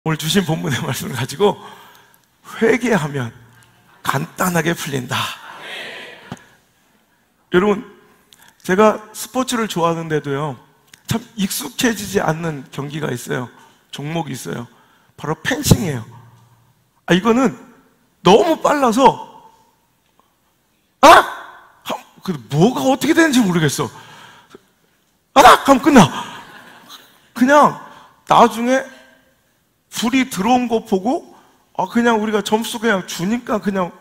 오늘 주신 본문의 말씀을 가지고 회개하면 간단하게 풀린다. 여러분, 제가 스포츠를 좋아하는데도요, 참 익숙해지지 않는 경기가 있어요. 종목이 있어요. 바로 펜싱이에요. 이거는 너무 빨라서 뭐가 어떻게 되는지 모르겠어. 하면 끝나. 그냥 나중에 불이 들어온 거 보고 그냥 우리가 점수 그냥 주니까 그냥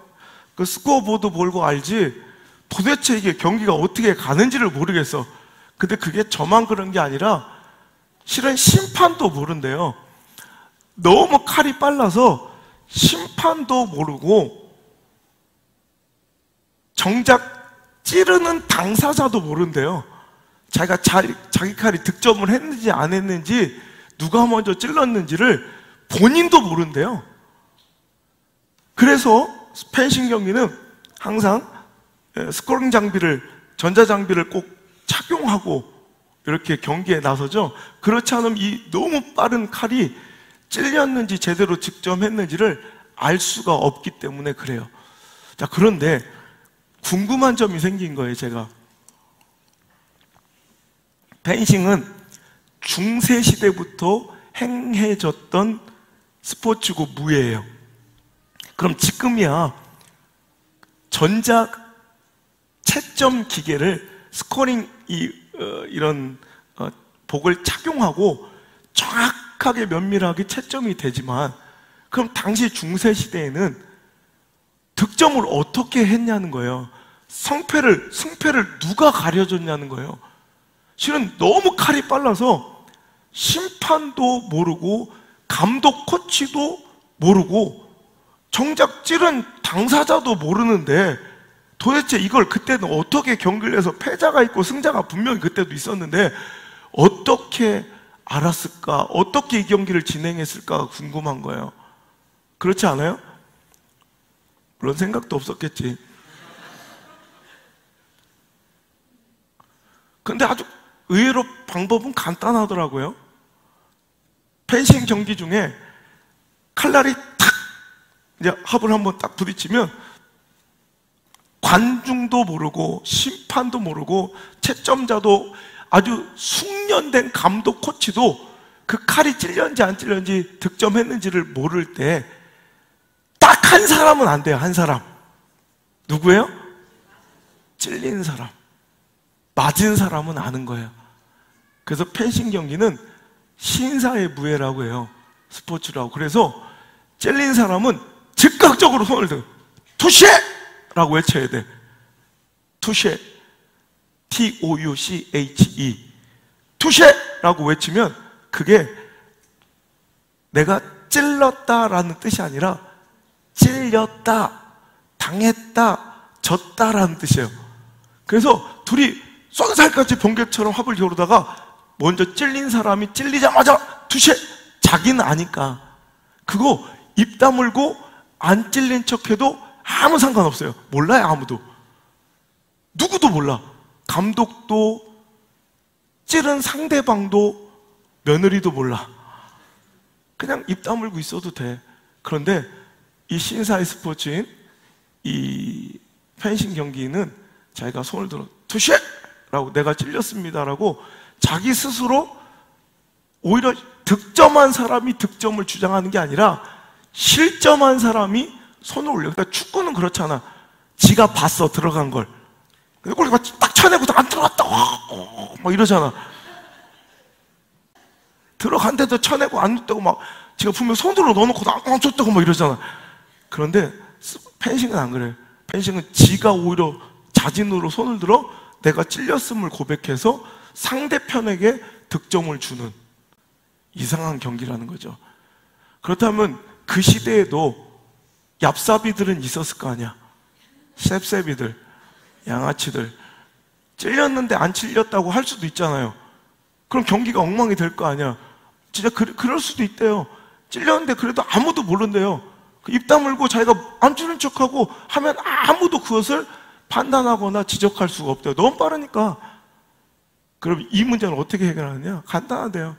그 스코어보드 보고 알지 도대체 이게 경기가 어떻게 가는지를 모르겠어. 근데 그게 저만 그런 게 아니라 실은 심판도 모른대요. 너무 칼이 빨라서 심판도 모르고 정작 찌르는 당사자도 모른대요. 자기가 자기 칼이 득점을 했는지 안 했는지 누가 먼저 찔렀는지를 본인도 모른대요. 그래서 펜싱 경기는 항상 스코링 장비를, 전자장비를 꼭 착용하고 이렇게 경기에 나서죠. 그렇지 않으면 이 너무 빠른 칼이 찔렸는지 제대로 득점했는지를 알 수가 없기 때문에 그래요. 자, 그런데 궁금한 점이 생긴 거예요, 제가. 펜싱은 중세시대부터 행해졌던 스포츠고 무예예요. 그럼 지금이야 전자 채점 기계를 스코링 이런 복을 착용하고 정확하게 면밀하게 채점이 되지만, 그럼 당시 중세시대에는 득점을 어떻게 했냐는 거예요. 승패를 누가 가려줬냐는 거예요. 실은 너무 칼이 빨라서 심판도 모르고 감독 코치도 모르고 정작 찌른 당사자도 모르는데 도대체 이걸 그때는 어떻게 경기를 해서 패자가 있고 승자가 분명히 그때도 있었는데 어떻게 알았을까? 어떻게 이 경기를 진행했을까가 궁금한 거예요. 그렇지 않아요? 물론 생각도 없었겠지. 근데 아주 의외로 방법은 간단하더라고요. 펜싱 경기 중에 칼날이 탁 이제 합을 한번 딱 부딪히면 관중도 모르고 심판도 모르고 채점자도 아주 숙련된 감독 코치도 그 칼이 찔렸는지 안 찔렸는지 득점했는지를 모를 때 딱 한 사람은 안 돼요. 한 사람. 누구예요? 찔린 사람. 맞은 사람은 아는 거예요. 그래서 펜싱 경기는 신사의 무예라고 해요. 스포츠라고. 그래서 찔린 사람은 즉각적으로 손을 들고 투쉐! 라고 외쳐야 돼. 투쉐. T-O-U-C-H-E. 투쉐! 라고 외치면 그게 내가 찔렀다라는 뜻이 아니라 찔렸다, 당했다, 졌다라는 뜻이에요. 그래서 둘이 쏜살같이 번개처럼 합을 겨루다가 먼저 찔린 사람이 찔리자마자 투쉐! 자기는 아니까 그거 입 다물고 안 찔린 척해도 아무 상관없어요. 몰라요. 아무도. 누구도 몰라. 감독도, 찌른 상대방도, 며느리도 몰라. 그냥 입 다물고 있어도 돼. 그런데 이 신사의 스포츠인 이 펜싱 경기는 자기가 손을 들어 투쉐! 라고 내가 찔렸습니다라고 자기 스스로 오히려 득점한 사람이 득점을 주장하는 게 아니라 실점한 사람이 손을 올려. 그러니까 축구는 그렇잖아. 지가 봤어, 들어간 걸. 근데 골 딱 쳐내고도 안 들어갔다. 막 이러잖아. 들어간데도 쳐내고 안 넣었다고 막 지가 분명 손으로 넣어놓고도 안 쳤다고 막 이러잖아. 그런데 펜싱은 안 그래요. 펜싱은 지가 오히려 자진으로 손을 들어 내가 찔렸음을 고백해서 상대편에게 득점을 주는 이상한 경기라는 거죠. 그렇다면 그 시대에도 얍삽이들은 있었을 거 아니야. 셉셉이들, 양아치들. 찔렸는데 안 찔렸다고 할 수도 있잖아요. 그럼 경기가 엉망이 될 거 아니야. 진짜 그럴 수도 있대요. 찔렸는데 그래도 아무도 모른대요. 입 다물고 자기가 안 찔린 척하고 하면 아무도 그것을 판단하거나 지적할 수가 없대요. 너무 빠르니까. 그럼 이 문제는 어떻게 해결하느냐? 간단하대요.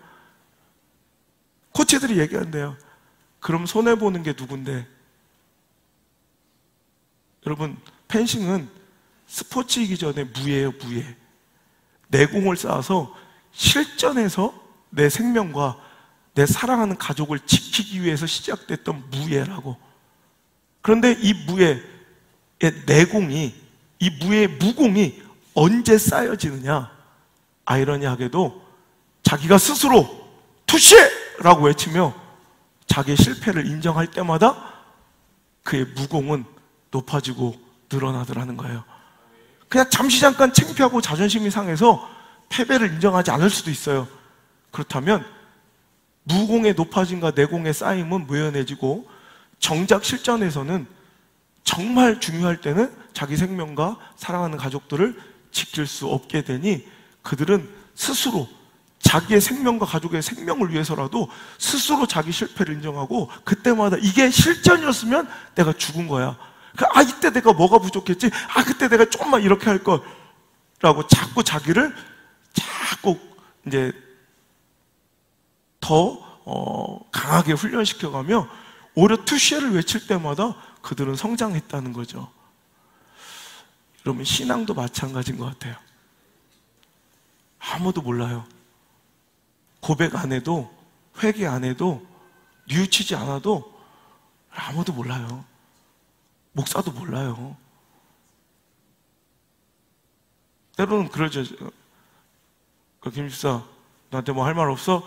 코치들이 얘기한대요. 그럼 손해보는 게 누군데? 여러분, 펜싱은 스포츠이기 전에 무예예요, 무예. 내공을 쌓아서 실전에서 내 생명과 내 사랑하는 가족을 지키기 위해서 시작됐던 무예라고. 그런데 이 무예의 내공이, 이 무예의 무공이 언제 쌓여지느냐? 아이러니하게도 자기가 스스로 투시라고 외치며 자기의 실패를 인정할 때마다 그의 무공은 높아지고 늘어나더라는 거예요. 그냥 잠시 잠깐 창피하고 자존심이 상해서 패배를 인정하지 않을 수도 있어요. 그렇다면 무공의 높아짐과 내공의 쌓임은 묘연해지고, 정작 실전에서는 정말 중요할 때는 자기 생명과 사랑하는 가족들을 지킬 수 없게 되니, 그들은 스스로 자기의 생명과 가족의 생명을 위해서라도 스스로 자기 실패를 인정하고, 그때마다 이게 실전이었으면 내가 죽은 거야, 이때 내가 뭐가 부족했지, 그때 내가 좀만 이렇게 할 걸 라고 자꾸 자기를 자꾸 이제 더 강하게 훈련시켜가며 오히려 투시를 외칠 때마다 그들은 성장했다는 거죠. 여러분, 신앙도 마찬가지인 것 같아요. 아무도 몰라요. 고백 안 해도, 회개 안 해도, 뉘우치지 않아도 아무도 몰라요. 목사도 몰라요. 때로는 그러죠. 김 집사, 나한테 뭐 할 말 없어?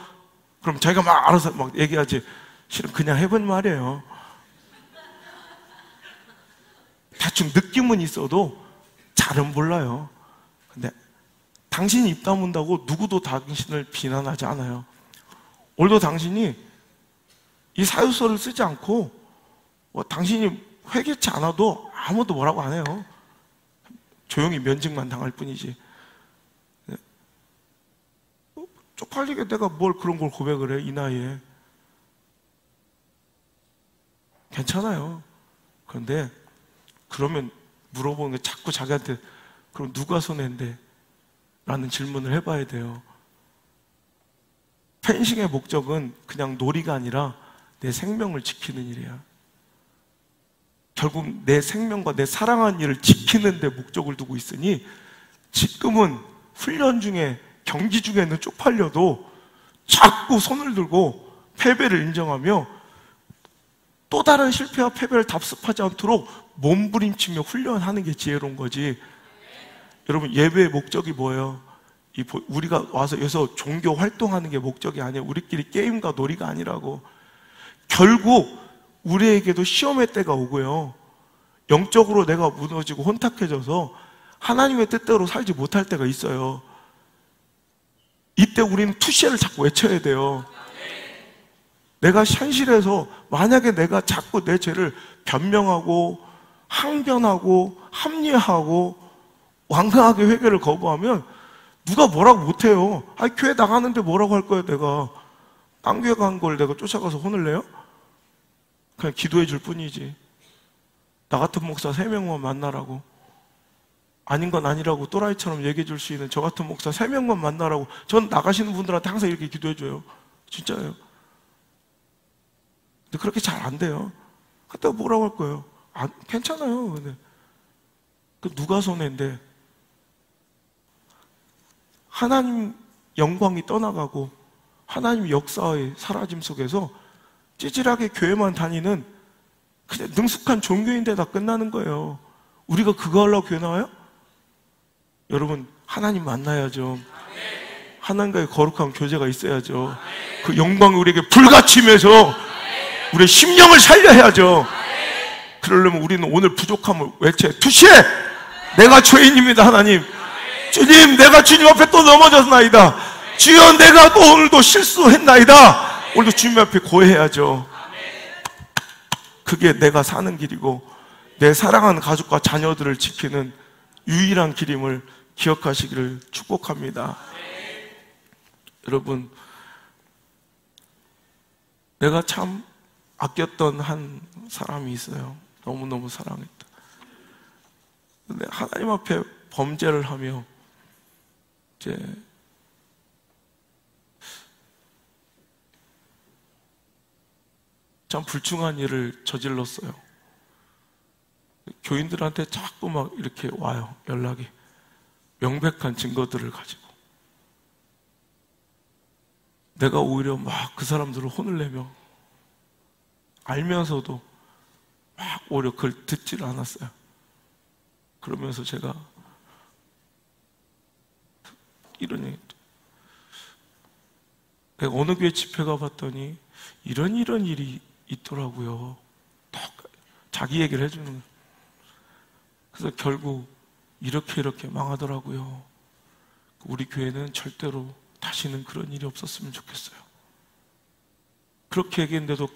그럼 자기가 막 알아서 막 얘기하지. 실은 그냥 해본 말이에요. 대충 느낌은 있어도 잘은 몰라요. 근데 당신이 입 다문다고 누구도 당신을 비난하지 않아요. 오늘도 당신이 이 사유서를 쓰지 않고 당신이 회개치 않아도 아무도 뭐라고 안 해요. 조용히 면직만 당할 뿐이지. 쪽팔리게 내가 뭘 그런 걸 고백을 해, 이 나이에. 괜찮아요. 그런데 그러면 물어보는 게 자꾸 자기한테 그럼 누가 손해인데? 라는 질문을 해봐야 돼요. 펜싱의 목적은 그냥 놀이가 아니라 내 생명을 지키는 일이야. 결국 내 생명과 내 사랑하는 일을 지키는 데 목적을 두고 있으니, 지금은 훈련 중에, 경기 중에는 쪽팔려도 자꾸 손을 들고 패배를 인정하며 또 다른 실패와 패배를 답습하지 않도록 몸부림치며 훈련하는 게 지혜로운 거지. 여러분, 예배의 목적이 뭐예요? 우리가 와서 여기서 종교 활동하는 게 목적이 아니에요. 우리끼리 게임과 놀이가 아니라고. 결국 우리에게도 시험의 때가 오고요, 영적으로 내가 무너지고 혼탁해져서 하나님의 뜻대로 살지 못할 때가 있어요. 이때 우리는 투시를 자꾸 외쳐야 돼요. 내가 현실에서 만약에 내가 자꾸 내 죄를 변명하고 항변하고 합리화하고 완강하게 회개를 거부하면 누가 뭐라고 못해요. 교회 나가는데 뭐라고 할 거야. 내가 딴 교회 간 걸 내가 쫓아가서 혼을 내요? 그냥 기도해 줄 뿐이지. 나 같은 목사 3명만 만나라고, 아닌 건 아니라고 또라이처럼 얘기해 줄 수 있는 저 같은 목사 3명만 만나라고 전 나가시는 분들한테 항상 이렇게 기도해 줘요. 진짜예요. 근데 그렇게 잘 안 돼요. 그때 뭐라고 할 거예요? 괜찮아요. 근데 누가 손해인데? 하나님 영광이 떠나가고 하나님 역사의 사라짐 속에서 찌질하게 교회만 다니는 그냥 능숙한 종교인데 다 끝나는 거예요. 우리가 그거 하려고 교회 나와요? 여러분, 하나님 만나야죠. 하나님과의 거룩한 교제가 있어야죠. 그 영광이 우리에게 불같이면서 우리의 심령을 살려야죠. 그러려면 우리는 오늘 부족함을 외쳐야 투시해! 내가 죄인입니다. 하나님, 주님, 내가 주님 앞에 또 넘어졌나이다. 주여, 내가 또 오늘도 실수했나이다. 오늘도 주님 앞에 고해야죠. 그게 내가 사는 길이고 내 사랑하는 가족과 자녀들을 지키는 유일한 길임을 기억하시기를 축복합니다. 여러분, 내가 참 아꼈던 한 사람이 있어요. 너무너무 사랑했다. 근데 하나님 앞에 범죄를 하며 이제 참 불충한 일을 저질렀어요. 교인들한테 자꾸 막 이렇게 와요, 연락이. 명백한 증거들을 가지고. 내가 오히려 막 그 사람들을 혼을 내며 알면서도 막 오히려 그걸 듣지를 않았어요. 그러면서 제가 이런 얘기, 내가 어느 교회 집회 가봤더니 이런 일이 있더라고요. 자기 얘기를 해주는 거예요. 그래서 결국 이렇게 망하더라고요. 우리 교회는 절대로 다시는 그런 일이 없었으면 좋겠어요. 그렇게 얘기했는데도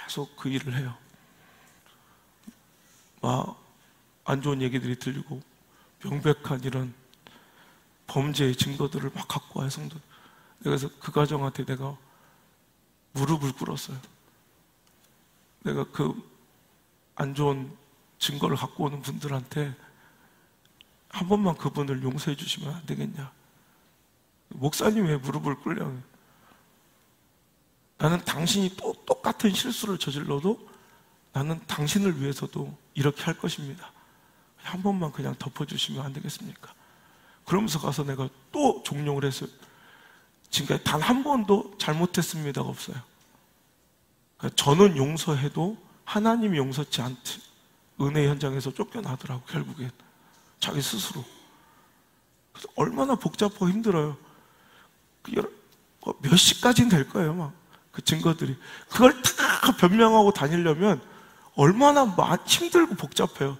계속 그 일을 해요. 막 안 좋은 얘기들이 들리고 명백한 이런 범죄의 증거들을 막 갖고 와요, 성도. 그래서 그 가정한테 내가 무릎을 꿇었어요. 내가 그 안 좋은 증거를 갖고 오는 분들한테 한 번만 그분을 용서해 주시면 안 되겠냐. 목사님 왜 무릎을 꿇냐고. 나는 당신이 또 똑같은 실수를 저질러도 나는 당신을 위해서도 이렇게 할 것입니다. 한 번만 그냥 덮어주시면 안 되겠습니까? 그러면서 가서 내가 또 종용을 했어요. 지금까지 단 한 번도 잘못했습니다가 없어요. 그러니까 저는 용서해도 하나님이 용서치 않지. 은혜 현장에서 쫓겨나더라고, 결국엔. 자기 스스로. 그래서 얼마나 복잡하고 힘들어요. 몇 시까지는 될 거예요, 막. 그 증거들이. 그걸 다 변명하고 다니려면 얼마나 힘들고 복잡해요.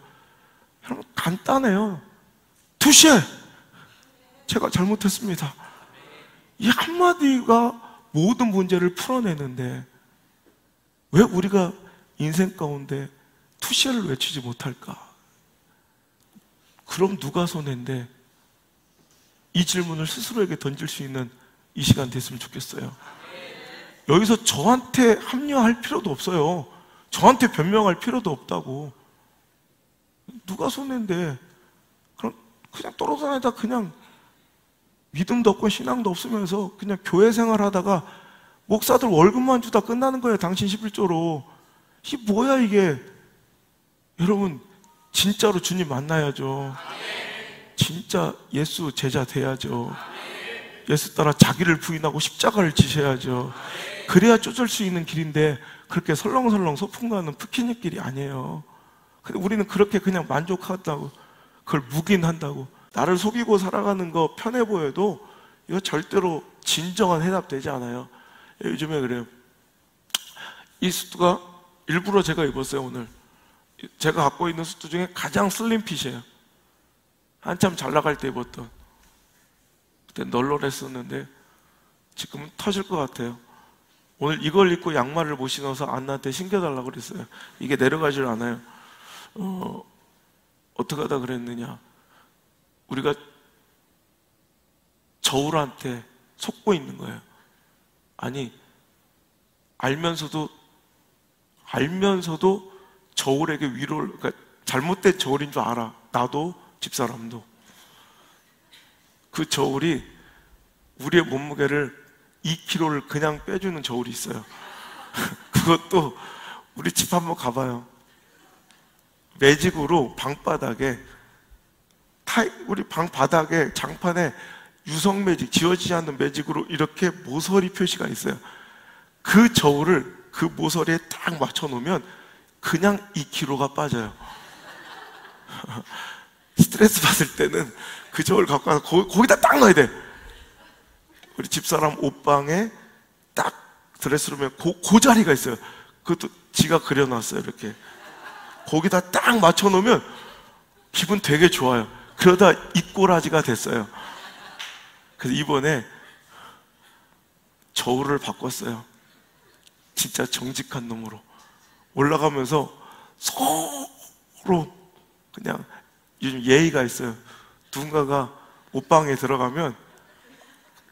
여러분, 간단해요. 2시에 제가 잘못했습니다. 이 한마디가 모든 문제를 풀어내는데 왜 우리가 인생 가운데 2시에를 외치지 못할까? 그럼 누가 손해인데? 이 질문을 스스로에게 던질 수 있는 이 시간 됐으면 좋겠어요. 여기서 저한테 합리화할 필요도 없어요. 저한테 변명할 필요도 없다고. 누가 손해인데? 그럼 그냥 떨어다니다 그냥 믿음도 없고 신앙도 없으면서 그냥 교회 생활하다가 목사들 월급만 주다 끝나는 거예요. 당신 11조로. 이게 뭐야 이게. 여러분 진짜로 주님 만나야죠. 진짜 예수 제자 돼야죠. 예수 따라 자기를 부인하고 십자가를 지셔야죠. 그래야 쫓을 수 있는 길인데 그렇게 설렁설렁 소풍 가는 피크닉 길이 아니에요. 근데 우리는 그렇게 그냥 만족한다고, 그걸 묵인한다고. 나를 속이고 살아가는 거 편해 보여도 이거 절대로 진정한 해답되지 않아요. 요즘에 그래요. 이 수트가 일부러 제가 입었어요. 오늘 제가 갖고 있는 수트 중에 가장 슬림핏이에요. 한참 잘 나갈 때 입었던. 그때 널널했었는데 지금은 터질 것 같아요. 오늘 이걸 입고 양말을 못 신어서 안나한테 신겨달라고 그랬어요. 이게 내려가질 않아요. 어떻게 하다 그랬느냐. 우리가 저울한테 속고 있는 거예요. 아니, 알면서도 저울에게 위로를, 그러니까 잘못된 저울인 줄 알아. 나도 집사람도. 그 저울이 우리의 몸무게를 2kg를 그냥 빼주는 저울이 있어요. 그것도 우리 집 한번 가봐요. 매직으로 방바닥에 우리 방 바닥에 장판에 유성 매직, 지워지지 않는 매직으로 이렇게 모서리 표시가 있어요. 그 저울을 그 모서리에 딱 맞춰 놓으면 그냥 2kg가 빠져요. 스트레스 받을 때는 그 저울 갖고 와서 거기다 딱 넣어야 돼. 우리 집사람 옷방에 딱 드레스룸에 그 자리가 있어요. 그것도 지가 그려놨어요. 이렇게 거기다 딱 맞춰 놓으면 기분 되게 좋아요. 그러다 입꼬라지가 됐어요. 그래서 이번에 저울을 바꿨어요. 진짜 정직한 놈으로 올라가면서 서로 그냥, 요즘 예의가 있어요. 누군가가 옷방에 들어가면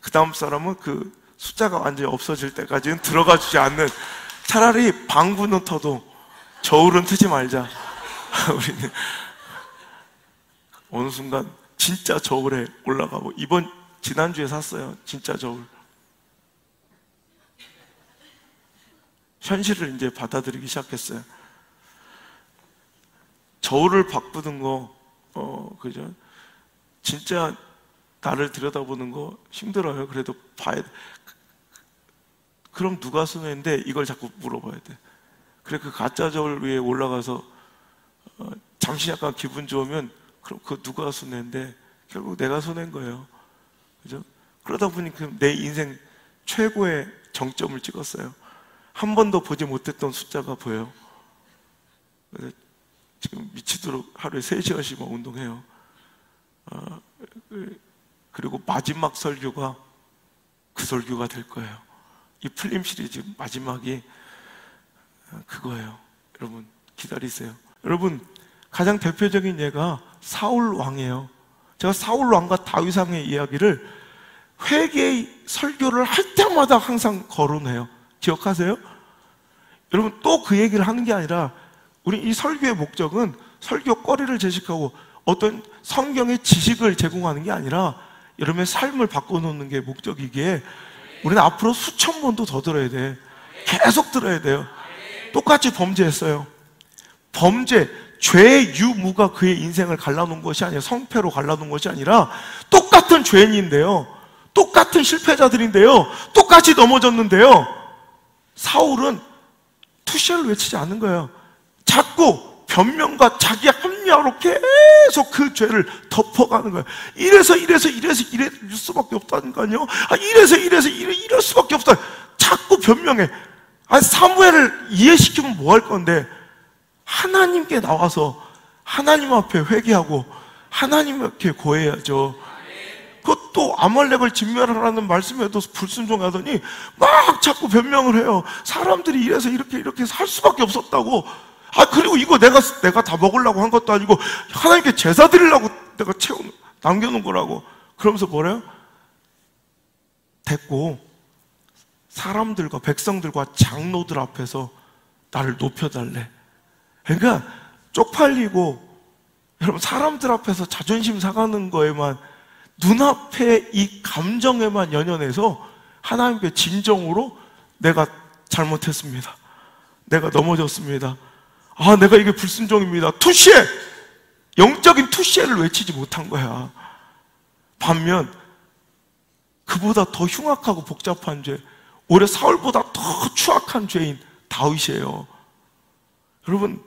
그 다음 사람은 그 숫자가 완전히 없어질 때까지는 들어가 주지 않는, 차라리 방구는 터도 저울은 트지 말자. 우리는 어느 순간 진짜 저울에 올라가고, 지난주에 샀어요. 진짜 저울. 현실을 이제 받아들이기 시작했어요. 저울을 바꾸는 거, 그죠? 진짜 나를 들여다보는 거 힘들어요. 그래도 봐야 돼. 그럼 누가 손해인데 이걸 자꾸 물어봐야 돼. 그래, 그 가짜 저울 위에 올라가서 잠시 약간 기분 좋으면 그럼 그 누가 손해인데 결국 내가 손해인 거예요. 그죠? 그러다 보니 내 인생 최고의 정점을 찍었어요. 한 번도 보지 못했던 숫자가 보여요. 그래서 지금 미치도록 하루에 3시간씩 운동해요. 그리고 마지막 설교가 그 설교가 될 거예요. 이 풀림 시리즈 마지막이 그거예요. 여러분 기다리세요. 여러분 가장 대표적인 예가 사울 왕이에요. 제가 사울 왕과 다윗 왕의 이야기를 회개의 설교를 할 때마다 항상 거론해요. 기억하세요? 여러분 또 그 얘기를 하는 게 아니라 우리 이 설교의 목적은 설교거리를 제시하고 어떤 성경의 지식을 제공하는 게 아니라 여러분의 삶을 바꿔놓는 게 목적이기에 우리는 앞으로 수천 번도 더 들어야 돼. 계속 들어야 돼요. 똑같이 범죄했어요. 범죄, 죄의 유무가 그의 인생을 갈라놓은 것이 아니라 성패로 갈라놓은 것이 아니라 똑같은 죄인인데요, 똑같은 실패자들인데요, 똑같이 넘어졌는데요, 사울은 투시를 외치지 않는 거예요. 자꾸 변명과 자기 합리화로 계속 그 죄를 덮어가는 거예요. 이래서 이럴 수밖에 없다니까요. 이럴 수밖에 없다. 자꾸 변명해. 사무엘을 이해시키면 뭐 할 건데, 하나님께 나와서 하나님 앞에 회개하고 하나님 앞에 고해야죠. 그것도 아말렉을 진멸하라는 말씀에도 불순종하더니 막 자꾸 변명을 해요. 사람들이 이래서 이렇게 할 수밖에 없었다고. 그리고 이거 내가 다 먹으려고 한 것도 아니고 하나님께 제사 드리려고 내가 남겨놓은 거라고. 그러면서 뭐래요? 됐고, 사람들과 백성들과 장로들 앞에서 나를 높여달래. 그러니까 쪽팔리고 여러분 사람들 앞에서 자존심 상하는 거에만, 눈앞에 이 감정에만 연연해서 하나님께 진정으로 내가 잘못했습니다, 내가 넘어졌습니다, 내가 이게 불순종입니다, 투시에, 영적인 투시에를 외치지 못한 거야. 반면 그보다 더 흉악하고 복잡한 죄, 오히려 사울보다 더 추악한 죄인 다윗이에요. 여러분,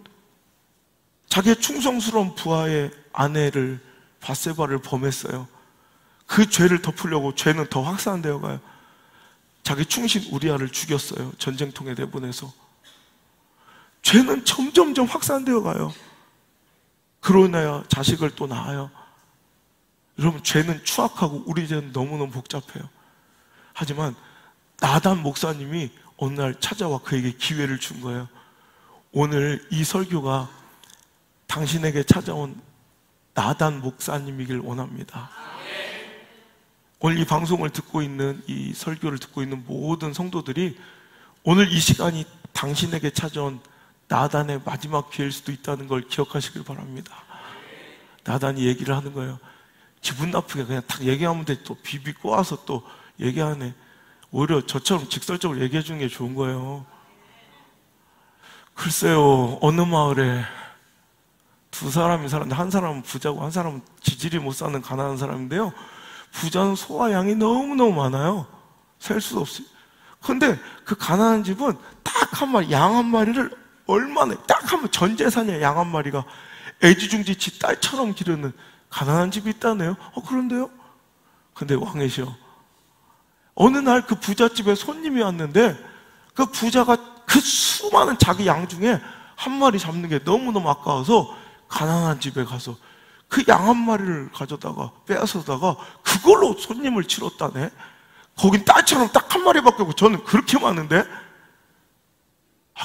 자기의 충성스러운 부하의 아내를 밧세바를 범했어요. 그 죄를 덮으려고 죄는 더 확산되어 가요. 자기 충신 우리아를 죽였어요. 전쟁통에 내보내서. 죄는 점점점 확산되어 가요. 그러나야 자식을 또 낳아요. 여러분, 죄는 추악하고 우리 죄는 너무너무 복잡해요. 하지만 나단 목사님이 어느 날 찾아와 그에게 기회를 준 거예요. 오늘 이 설교가 당신에게 찾아온 나단 목사님이길 원합니다. 오늘 이 방송을 듣고 있는, 이 설교를 듣고 있는 모든 성도들이 오늘 이 시간이 당신에게 찾아온 나단의 마지막 기회일 수도 있다는 걸 기억하시길 바랍니다. 나단이 얘기를 하는 거예요. 기분 나쁘게 그냥 딱 얘기하면 돼. 또 비비 꼬아서 또 얘기하네. 오히려 저처럼 직설적으로 얘기해 주는 게 좋은 거예요. 글쎄요, 어느 마을에 두 사람이 사는데, 한 사람은 부자고 한 사람은 지질이 못 사는 가난한 사람인데요, 부자는 소와 양이 너무너무 많아요. 셀 수도 없어요. 근데 그 가난한 집은 딱 한 마리, 양 한 마리를 얼마나, 딱 한 마리, 전 재산이야. 양 한 마리가 애지중지 지 딸처럼 기르는 가난한 집이 있다네요. 그런데요? 근데 왕이시여, 어느 날 그 부잣집에 손님이 왔는데 그 부자가 그 수많은 자기 양 중에 한 마리 잡는 게 너무너무 아까워서 가난한 집에 가서 그 양 한 마리를 가져다가 빼앗아다가 그걸로 손님을 치렀다네. 거긴 딸처럼 딱 한 마리밖에 없고 저는 그렇게 많은데,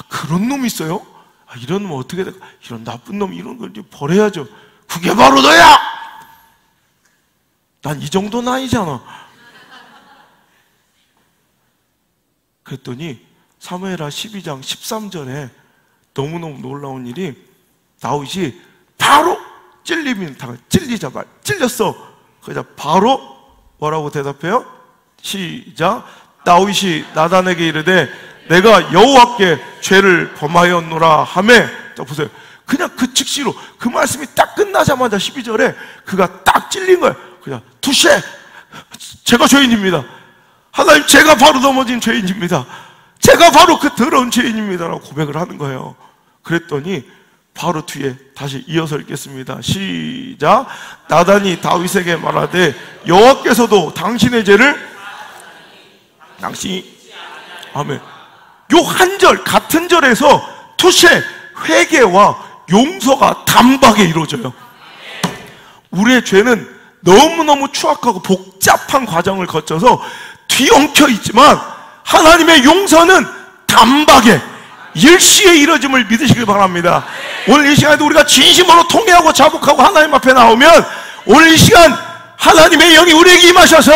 그런 놈이 있어요? 이런 놈은 어떻게 될까? 이런 나쁜 놈, 이런 걸 이제 버려야죠. 그게 바로 너야! 난 이 정도는 아니잖아. 그랬더니 사무엘하 12장 13절에 너무너무 놀라운 일이, 다윗이 바로 찔렸어. 그래서 바로 뭐라고 대답해요? 시작. 다윗이 나단에게 이르되 내가 여호와께 죄를 범하였노라 하매, 자 보세요. 그냥 그 즉시로 그 말씀이 딱 끝나자마자 12절에 그가 딱 찔린 거예요. 그냥 touché, 제가 죄인입니다. 하나님, 제가 바로 넘어진 죄인입니다. 제가 바로 그 더러운 죄인입니다 라고 고백을 하는 거예요. 그랬더니 바로 뒤에 다시 이어서 읽겠습니다. 시작. 나단이 다윗에게 말하되 여호와께서도 당신의 죄를 당신이, 아멘. 요 한 절, 같은 절에서 touché, 회개와 용서가 단박에 이루어져요. 우리의 죄는 너무너무 추악하고 복잡한 과정을 거쳐서 뒤엉켜 있지만 하나님의 용서는 단박에 일시에 이루어짐을 믿으시길 바랍니다. 오늘 이 시간에도 우리가 진심으로 통회하고 자복하고 하나님 앞에 나오면 오늘 이 시간 하나님의 영이 우리에게 임하셔서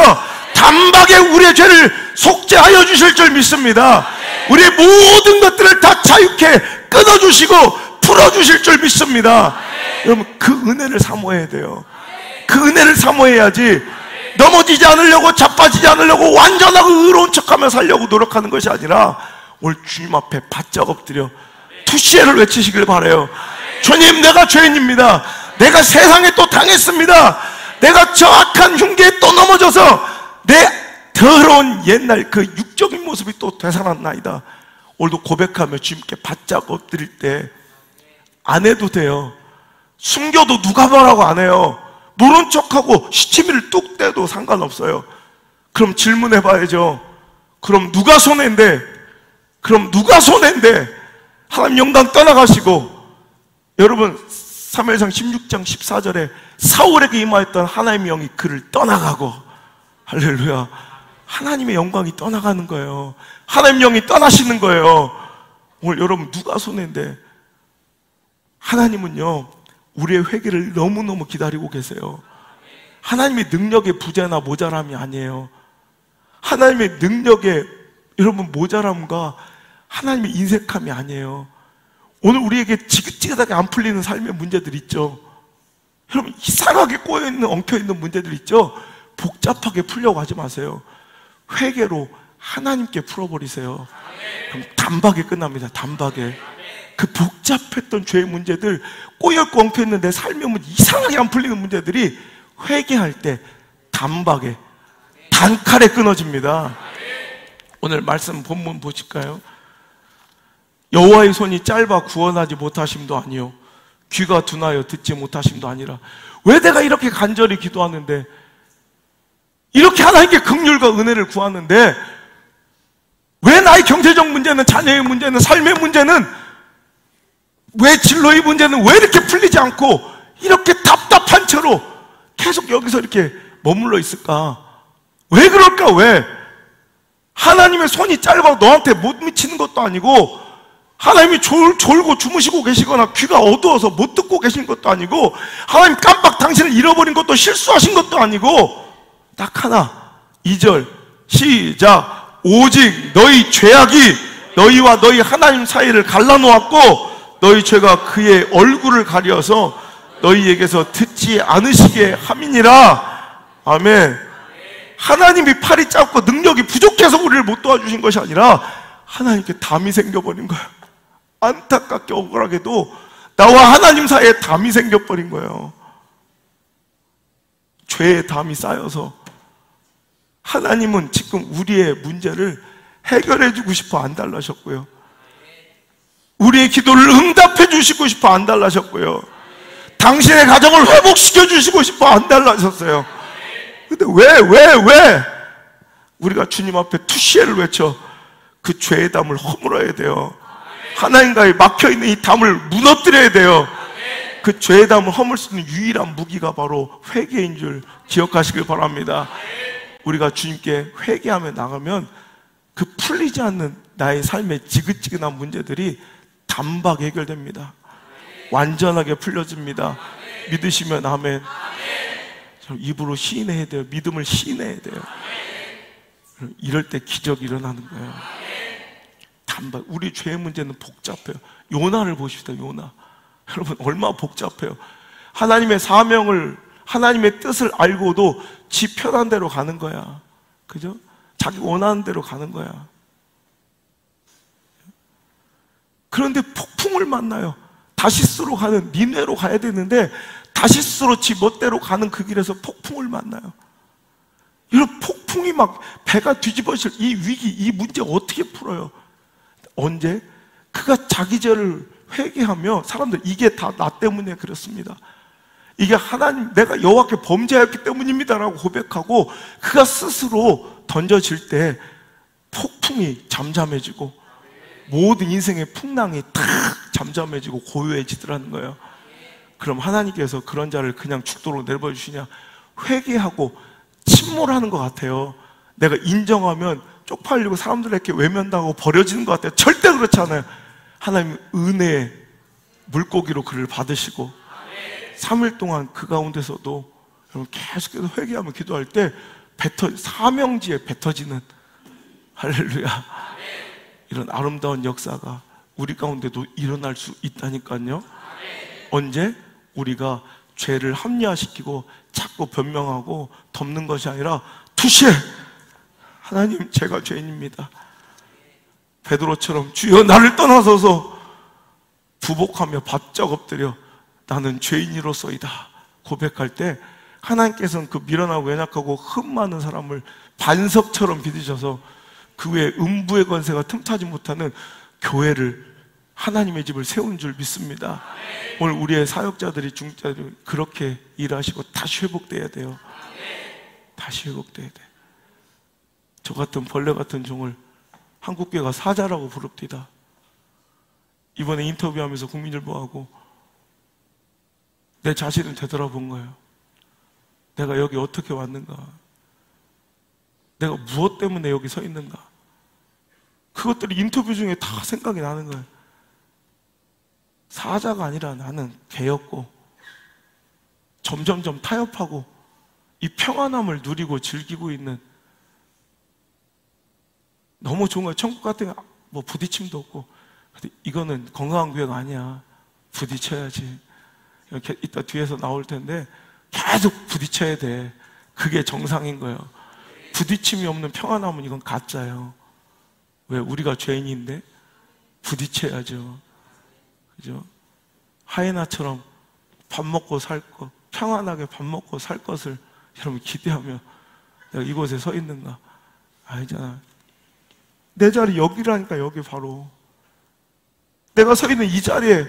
단박에 우리의 죄를 속죄하여 주실 줄 믿습니다. 우리의 모든 것들을 다 자유케 끊어주시고 풀어주실 줄 믿습니다. 여러분, 그 은혜를 사모해야 돼요. 그 은혜를 사모해야지 넘어지지 않으려고, 자빠지지 않으려고 완전하고 의로운 척하며 살려고 노력하는 것이 아니라 오늘 주님 앞에 바짝 엎드려 touché를 외치시길 바라요. 주님, 내가 죄인입니다. 내가 세상에 또 당했습니다. 내가 저 악한 흉계에 또 넘어져서 내 더러운 옛날 그 육적인 모습이 또 되살았나이다. 오늘도 고백하며 주님께 바짝 엎드릴 때 안 해도 돼요. 숨겨도 누가 뭐라고 안 해요. 모른 척하고 시치미를 뚝 떼도 상관없어요. 그럼 질문해 봐야죠. 그럼 누가 손해인데? 그럼 누가 손해인데? 하나님 영광 떠나가시고, 여러분 사무엘상 16장 14절에 사울에게 임하였던 하나님의 영이 그를 떠나가고, 할렐루야, 하나님의 영광이 떠나가는 거예요. 하나님의 영이 떠나시는 거예요. 오늘 여러분 누가 손해인데? 하나님은요 우리의 회개를 너무너무 기다리고 계세요. 하나님의 능력의 부재나 모자람이 아니에요. 하나님의 능력의, 여러분, 모자람과 하나님의 인색함이 아니에요. 오늘 우리에게 지긋지긋하게 안 풀리는 삶의 문제들 있죠. 여러분, 이상하게 꼬여있는, 엉켜있는 문제들 있죠. 복잡하게 풀려고 하지 마세요. 회개로 하나님께 풀어버리세요. 그럼 단박에 끝납니다. 단박에. 그 복잡했던 죄의 문제들, 꼬여있고 엉켜있는 내 삶의 문제, 이상하게 안 풀리는 문제들이 회개할 때 단박에, 단칼에 끊어집니다. 오늘 말씀 본문 보실까요? 여호와의 손이 짧아 구원하지 못하심도 아니요 귀가 둔하여 듣지 못하심도 아니라. 왜 내가 이렇게 간절히 기도하는데, 이렇게 하나님께 긍휼과 은혜를 구하는데, 왜 나의 경제적 문제는, 자녀의 문제는, 삶의 문제는, 왜 진로의 문제는 왜 이렇게 풀리지 않고 이렇게 답답한 채로 계속 여기서 이렇게 머물러 있을까? 왜 그럴까? 왜? 하나님의 손이 짧아 너한테 못 미치는 것도 아니고, 하나님이 졸고 주무시고 계시거나 귀가 어두워서 못 듣고 계신 것도 아니고, 하나님 깜빡 당신을 잃어버린 것도 실수하신 것도 아니고, 딱 하나, 2절 시작. 오직 너희 죄악이 너희와 너희 하나님 사이를 갈라놓았고 너희 죄가 그의 얼굴을 가려서 너희에게서 듣지 않으시게 함이니라. 아멘. 하나님이 팔이 짧고 능력이 부족해서 우리를 못 도와주신 것이 아니라 하나님께 담이 생겨버린 거예요. 안타깝게 억울하게도 나와 하나님 사이에 담이 생겨버린 거예요. 죄의 담이 쌓여서 하나님은 지금 우리의 문제를 해결해 주고 싶어 안달나셨고요, 우리의 기도를 응답해 주시고 싶어 안달나셨고요, 당신의 가정을 회복시켜 주시고 싶어 안달나셨어요. 근데 왜 우리가 주님 앞에 touché를 외쳐 그 죄의 담을 허물어야 돼요. 하나님과의 막혀있는 이 담을 무너뜨려야 돼요. 그 죄의 담을 허물 수 있는 유일한 무기가 바로 회개인 줄 기억하시길 바랍니다. 우리가 주님께 회개하며 나가면 그 풀리지 않는 나의 삶의 지긋지긋한 문제들이 단박 해결됩니다. 완전하게 풀려집니다. 믿으시면 아멘. 입으로 시인해야 돼요. 믿음을 시인해야 돼요. 이럴 때 기적이 일어나는 거예요. 단박. 우리 죄의 문제는 복잡해요. 요나를 보십시다. 요나. 여러분 얼마나 복잡해요. 하나님의 사명을, 하나님의 뜻을 알고도 지 편한 대로 가는 거야. 그죠? 자기 원하는 대로 가는 거야. 그런데 폭풍을 만나요. 다시스로 가는, 니네로 가야 되는데 다시스로 지 멋대로 가는 그 길에서 폭풍을 만나요. 이런 폭풍이 막 배가 뒤집어질 이 위기, 이 문제 어떻게 풀어요? 언제? 그가 자기 죄를 회개하며, 사람들 이게 다 나 때문에 그렇습니다, 이게 하나님, 내가 여호와께 범죄하였기 때문입니다라고 고백하고 그가 스스로 던져질 때 폭풍이 잠잠해지고 모든 인생의 풍랑이 탁 잠잠해지고 고요해지더라는 거예요. 그럼 하나님께서 그런 자를 그냥 죽도록 내버려주시냐? 회개하고 침몰하는 것 같아요. 내가 인정하면 쪽팔리고 사람들에게 외면당하고 버려지는 것 같아요. 절대 그렇지 않아요. 하나님 은혜의 물고기로 그를 받으시고 3일 동안 그 가운데서도 여러분 계속해서 회개하며 기도할 때 사명지에 뱉어지는, 할렐루야, 이런 아름다운 역사가 우리 가운데도 일어날 수 있다니까요. 언제? 우리가 죄를 합리화시키고 자꾸 변명하고 덮는 것이 아니라 투시에 하나님, 제가 죄인입니다. 베드로처럼 주여 나를 떠나소서 부복하며 바짝 엎드려 나는 죄인이로소이다 고백할 때 하나님께서는 그 미련하고 연약하고 흠 많은 사람을 반석처럼 빚으셔서 그 외에 음부의 권세가 틈타지 못하는 교회를, 하나님의 집을 세운 줄 믿습니다. 오늘 우리의 사역자들이, 중자들이 그렇게 일하시고 다시 회복돼야 돼요. 다시 회복돼야 돼. 저 같은 벌레 같은 종을 한국교회가 사자라고 부릅디다. 이번에 인터뷰하면서 국민일보하고 내 자신을 되돌아본 거예요. 내가 여기 어떻게 왔는가? 내가 무엇 때문에 여기 서 있는가? 그것들이 인터뷰 중에 다 생각이 나는 거예요. 사자가 아니라 나는 개였고 점점점 타협하고 이 평안함을 누리고 즐기고 있는, 너무 좋은 거예요. 천국 같은 뭐 부딪힘도 없고. 근데 이거는 건강한 교회가 아니야. 부딪혀야지. 이렇게 이따 뒤에서 나올 텐데 계속 부딪혀야 돼. 그게 정상인 거예요. 부딪힘이 없는 평안함은 이건 가짜예요. 왜? 우리가 죄인인데 부딪혀야죠. 그죠? 하이에나처럼 밥 먹고 살 것, 평안하게 밥 먹고 살 것을 여러분 기대하며 내가 이곳에 서 있는가? 아니잖아. 내 자리 여기라니까. 여기 바로 내가 서 있는 이 자리에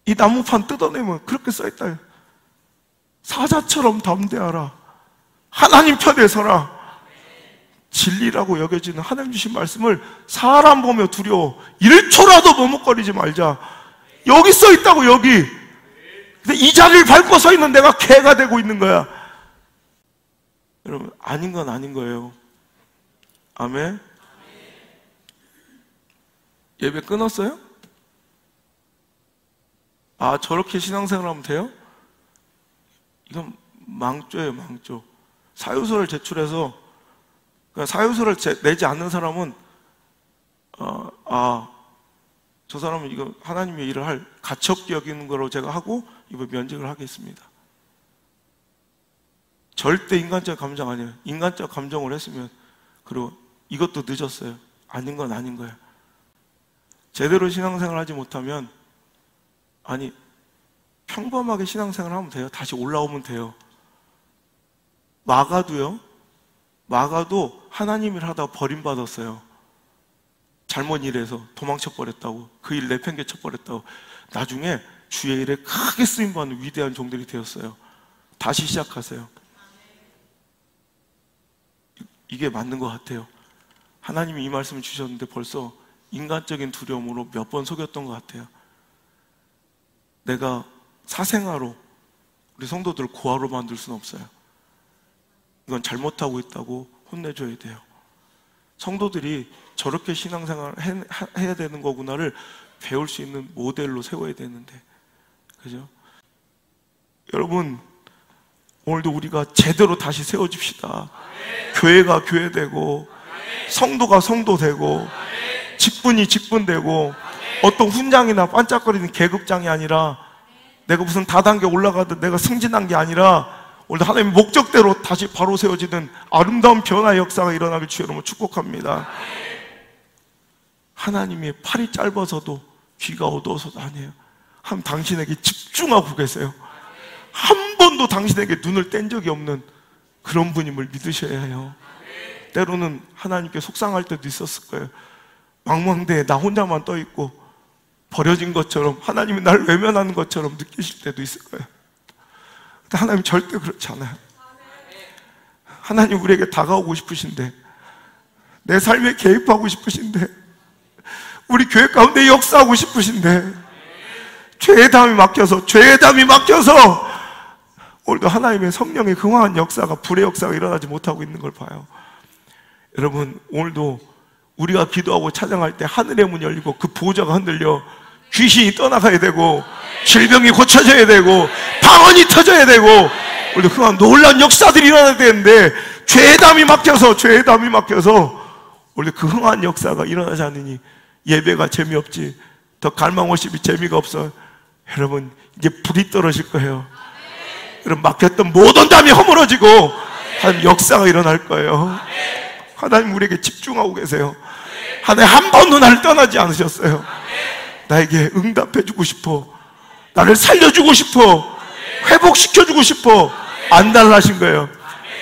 이 나무판 뜯어내면 그렇게 써있다. 사자처럼 담대하라. 하나님 편에 서라. 진리라고 여겨지는 하나님 주신 말씀을 사람 보며 두려워 1초라도 머뭇거리지 말자. 여기 써있다고, 여기. 근데 이 자리를 밟고 서 있는 내가 개가 되고 있는 거야. 여러분, 아닌 건 아닌 거예요. 아멘. 예배 끊었어요? 아, 저렇게 신앙생활 하면 돼요? 이건 망조예요, 망조. 사유서를 제출해서, 그러니까 사유서를 내지 않는 사람은 저 사람은 이거 하나님의 일을 할 가치 없게 여기는 거로 제가 하고 이번 면직을 하겠습니다. 절대 인간적 감정 아니에요. 인간적 감정을 했으면, 그리고 이것도 늦었어요. 아닌 건 아닌 거예요. 제대로 신앙생활 하지 못하면, 아니, 평범하게 신앙생활 하면 돼요. 다시 올라오면 돼요. 마가도요. 마가도 하나님 일 하다가 버림받았어요. 잘못 일해서 도망쳐버렸다고. 그 일 내팽개쳐버렸다고. 나중에 주의 일에 크게 쓰임받는 위대한 종들이 되었어요. 다시 시작하세요. 이게 맞는 것 같아요. 하나님이 이 말씀을 주셨는데 벌써 인간적인 두려움으로 몇 번 속였던 것 같아요. 내가 사생아로 우리 성도들을 고아로 만들 수는 없어요. 이건 잘못하고 있다고 혼내줘야 돼요. 성도들이 저렇게 신앙생활을 해야 되는 거구나를 배울 수 있는 모델로 세워야 되는데, 그죠? 여러분, 오늘도 우리가 제대로 다시 세워집시다. 교회가 교회되고, 성도가 성도되고, 직분이 직분되고, 어떤 훈장이나 반짝거리는 계급장이 아니라, 내가 무슨 다단계 올라가든 내가 승진한 게 아니라, 오늘 하나님의 목적대로 다시 바로 세워지는 아름다운 변화의 역사가 일어나길 주의 이름으로 축복합니다. 하나님의 팔이 짧아서도 귀가 어두워서도 아니에요. 하나님 당신에게 집중하고 계세요. 한 번도 당신에게 눈을 뗀 적이 없는 그런 분임을 믿으셔야 해요. 때로는 하나님께 속상할 때도 있었을 거예요. 망망대해 나 혼자만 떠있고 버려진 것처럼, 하나님이 날 외면하는 것처럼 느끼실 때도 있을 거예요. 근데 하나님 절대 그렇지 않아요. 하나님 우리에게 다가오고 싶으신데, 내 삶에 개입하고 싶으신데, 우리 교회 가운데 역사하고 싶으신데, 죄의 담이 막혀서 오늘도 하나님의 성령의 흥황한 역사가, 불의 역사가 일어나지 못하고 있는 걸 봐요. 여러분, 오늘도 우리가 기도하고 찬양할 때 하늘의 문이 열리고 그 보좌가 흔들려 귀신이 떠나가야 되고, 질병이 고쳐져야 되고, 방언이 터져야 되고, 우리도 흥한 놀라운 역사들이 일어나야 되는데, 죄의 담이 막혀서 우리도 그 흥한 역사가 일어나지 않으니 예배가 재미없지, 더 갈망 워십이 재미가 없어. 여러분, 이제 불이 떨어질 거예요. 여러분, 막혔던 모든 담이 허물어지고 하나님 역사가 일어날 거예요. 하나님 우리에게 집중하고 계세요. 하나님 한 번도 나를 떠나지 않으셨어요. 나에게 응답해주고 싶어, 나를 살려주고 싶어, 회복시켜주고 싶어, 안달나신 거예요.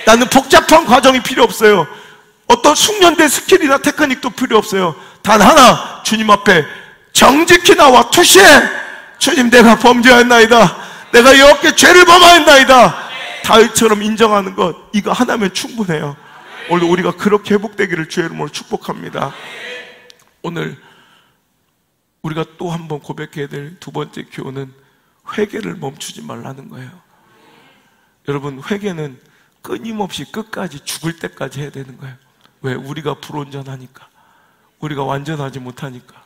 나는 복잡한 과정이 필요 없어요. 어떤 숙련된 스킬이나 테크닉도 필요 없어요. 단 하나, 주님 앞에 정직히 나와 투시해. 주님, 내가 범죄하였나이다, 내가 여호와께 죄를 범하였나이다, 다윗처럼 인정하는 것, 이거 하나면 충분해요. 오늘 우리가 그렇게 회복되기를 주의 이름으로 축복합니다. 오늘 우리가 또 한 번 고백해야 될 두 번째 교훈은 회개를 멈추지 말라는 거예요. 여러분, 회개는 끊임없이 끝까지, 죽을 때까지 해야 되는 거예요. 왜? 우리가 불온전하니까, 우리가 완전하지 못하니까.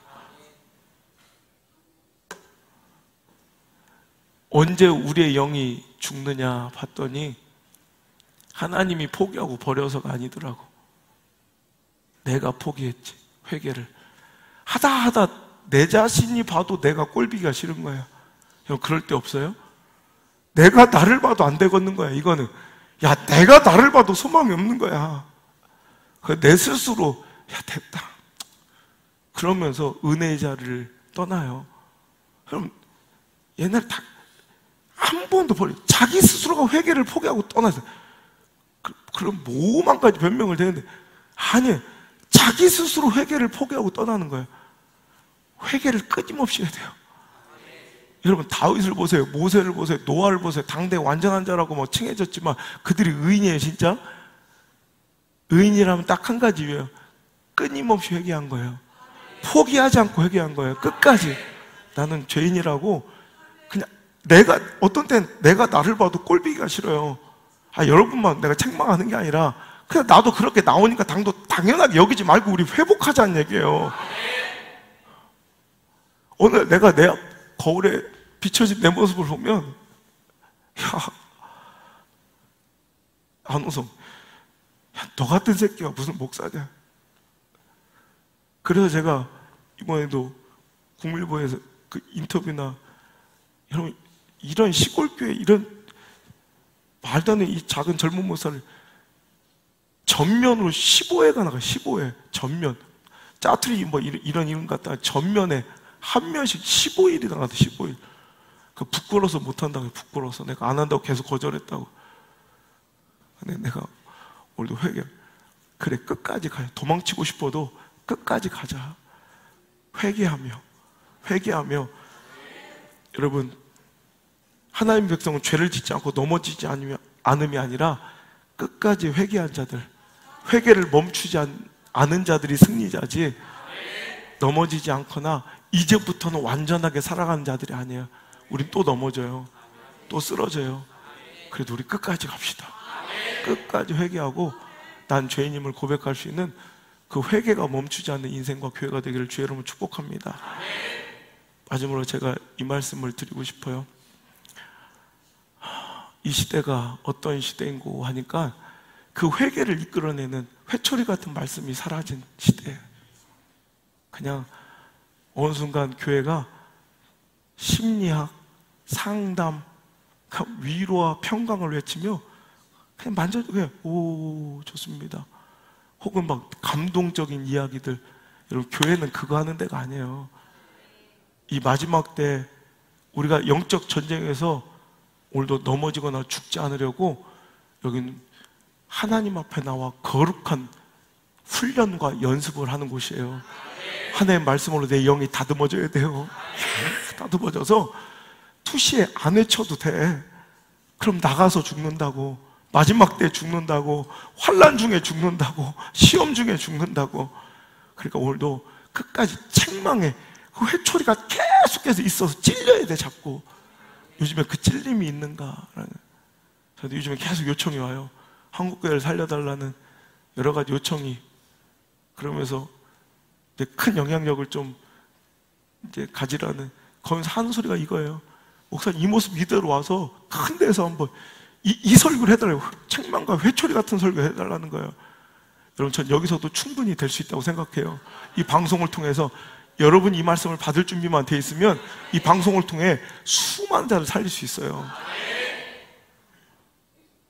언제 우리의 영이 죽느냐 봤더니 하나님이 포기하고 버려서가 아니더라고. 내가 포기했지. 회개를 하다 내 자신이 봐도 내가 꼴보기가 싫은 거야. 형, 그럴 때 없어요? 내가 나를 봐도 안 되겠는 거야. 이거는, 야, 내가 나를 봐도 소망이 없는 거야. 내 스스로, 야, 됐다, 그러면서 은혜의 자리를 떠나요. 그럼 옛날 한 번도 자기 스스로가 회개를 포기하고 떠나서, 그럼 뭐만 가지 변명을 대는데, 아니, 자기 스스로 회개를 포기하고 떠나는 거예요. 회개를 끊임없이 해야 돼요. 여러분, 다윗을 보세요, 모세를 보세요, 노아를 보세요. 당대 완전한 자라고 뭐 칭해졌지만 그들이 의인이에요, 진짜? 의인이라면 딱 한 가지예요. 끊임없이 회개한 거예요. 포기하지 않고 회개한 거예요. 끝까지. 나는 죄인이라고. 그냥 어떤 땐 내가 나를 봐도 꼴보기가 싫어요. 여러분만 내가 책망하는 게 아니라 그냥 나도 그렇게 나오니까 당연하게 여기지 말고 우리 회복하자는 얘기예요. 오늘 내가 내 거울에 비춰진 내 모습을 보면, 야, 안호성, 야, 너 같은 새끼가 무슨 목사냐. 그래서 제가 이번에도 국밀보에서 그 인터뷰나, 여러분, 이런 시골교회, 이런 말도 안 되는 이 작은 젊은 목사를 전면으로 15회가 나가요. 15회 전면, 짜투리 뭐 이런 이름 갖다가 전면에 한 면씩 15일이 나가도 15일. 그 부끄러워서 못한다고. 부끄러워서 내가 안 한다고 계속 거절했다고. 근데 내가 오늘도 그래, 끝까지 가요. 도망치고 싶어도 끝까지 가자. 회개하며 여러분, 하나님 백성은 죄를 짓지 않고 넘어지지 않음이 아니라 끝까지 회개한 자들, 회개를 멈추지 않은 자들이 승리자지, 넘어지지 않거나 이제부터는 완전하게 살아가는 자들이 아니에요. 우린 또 넘어져요, 또 쓰러져요. 그래도 우리 끝까지 갑시다. 끝까지 회개하고 난 죄인임을 고백할 수 있는 그 회개가 멈추지 않는 인생과 교회가 되기를 주의 이름으로 축복합니다. 마지막으로 제가 이 말씀을 드리고 싶어요. 이 시대가 어떤 시대인고 하니까 그 회개를 이끌어내는 회초리 같은 말씀이 사라진 시대예요. 그냥 어느 순간 교회가 심리학, 상담, 위로와 평강을 외치며 그냥 만져도 그냥 오, 좋습니다. 혹은 막 감동적인 이야기들. 여러분, 교회는 그거 하는 데가 아니에요. 이 마지막 때 우리가 영적 전쟁에서 오늘도 넘어지거나 죽지 않으려고 여기는 하나님 앞에 나와 거룩한 훈련과 연습을 하는 곳이에요. 하나님의 말씀으로 내 영이 다듬어져야 돼요. 다듬어져서 투시에 안 외쳐도 돼. 그럼 나가서 죽는다고, 마지막 때 죽는다고, 환난 중에 죽는다고, 시험 중에 죽는다고. 그러니까 오늘도 끝까지 책망에 그 회초리가 계속해서 있어서 찔려야 돼. 자꾸 요즘에 그 찔림이 있는가라는, 저도 요즘에 계속 요청이 와요. 한국교회를 살려달라는 여러 가지 요청이. 그러면서 이제 큰 영향력을 좀 이제 가지라는, 거기서 하는 소리가 이거예요. 목사님, 이 모습 이대로 와서 큰 데서 한번 이 설교를 해달라고, 책망과 회초리 같은 설교 해달라는 거예요. 여러분, 전 여기서도 충분히 될 수 있다고 생각해요. 이 방송을 통해서 여러분이 이 말씀을 받을 준비만 돼 있으면 이 방송을 통해 수많은 자를 살릴 수 있어요.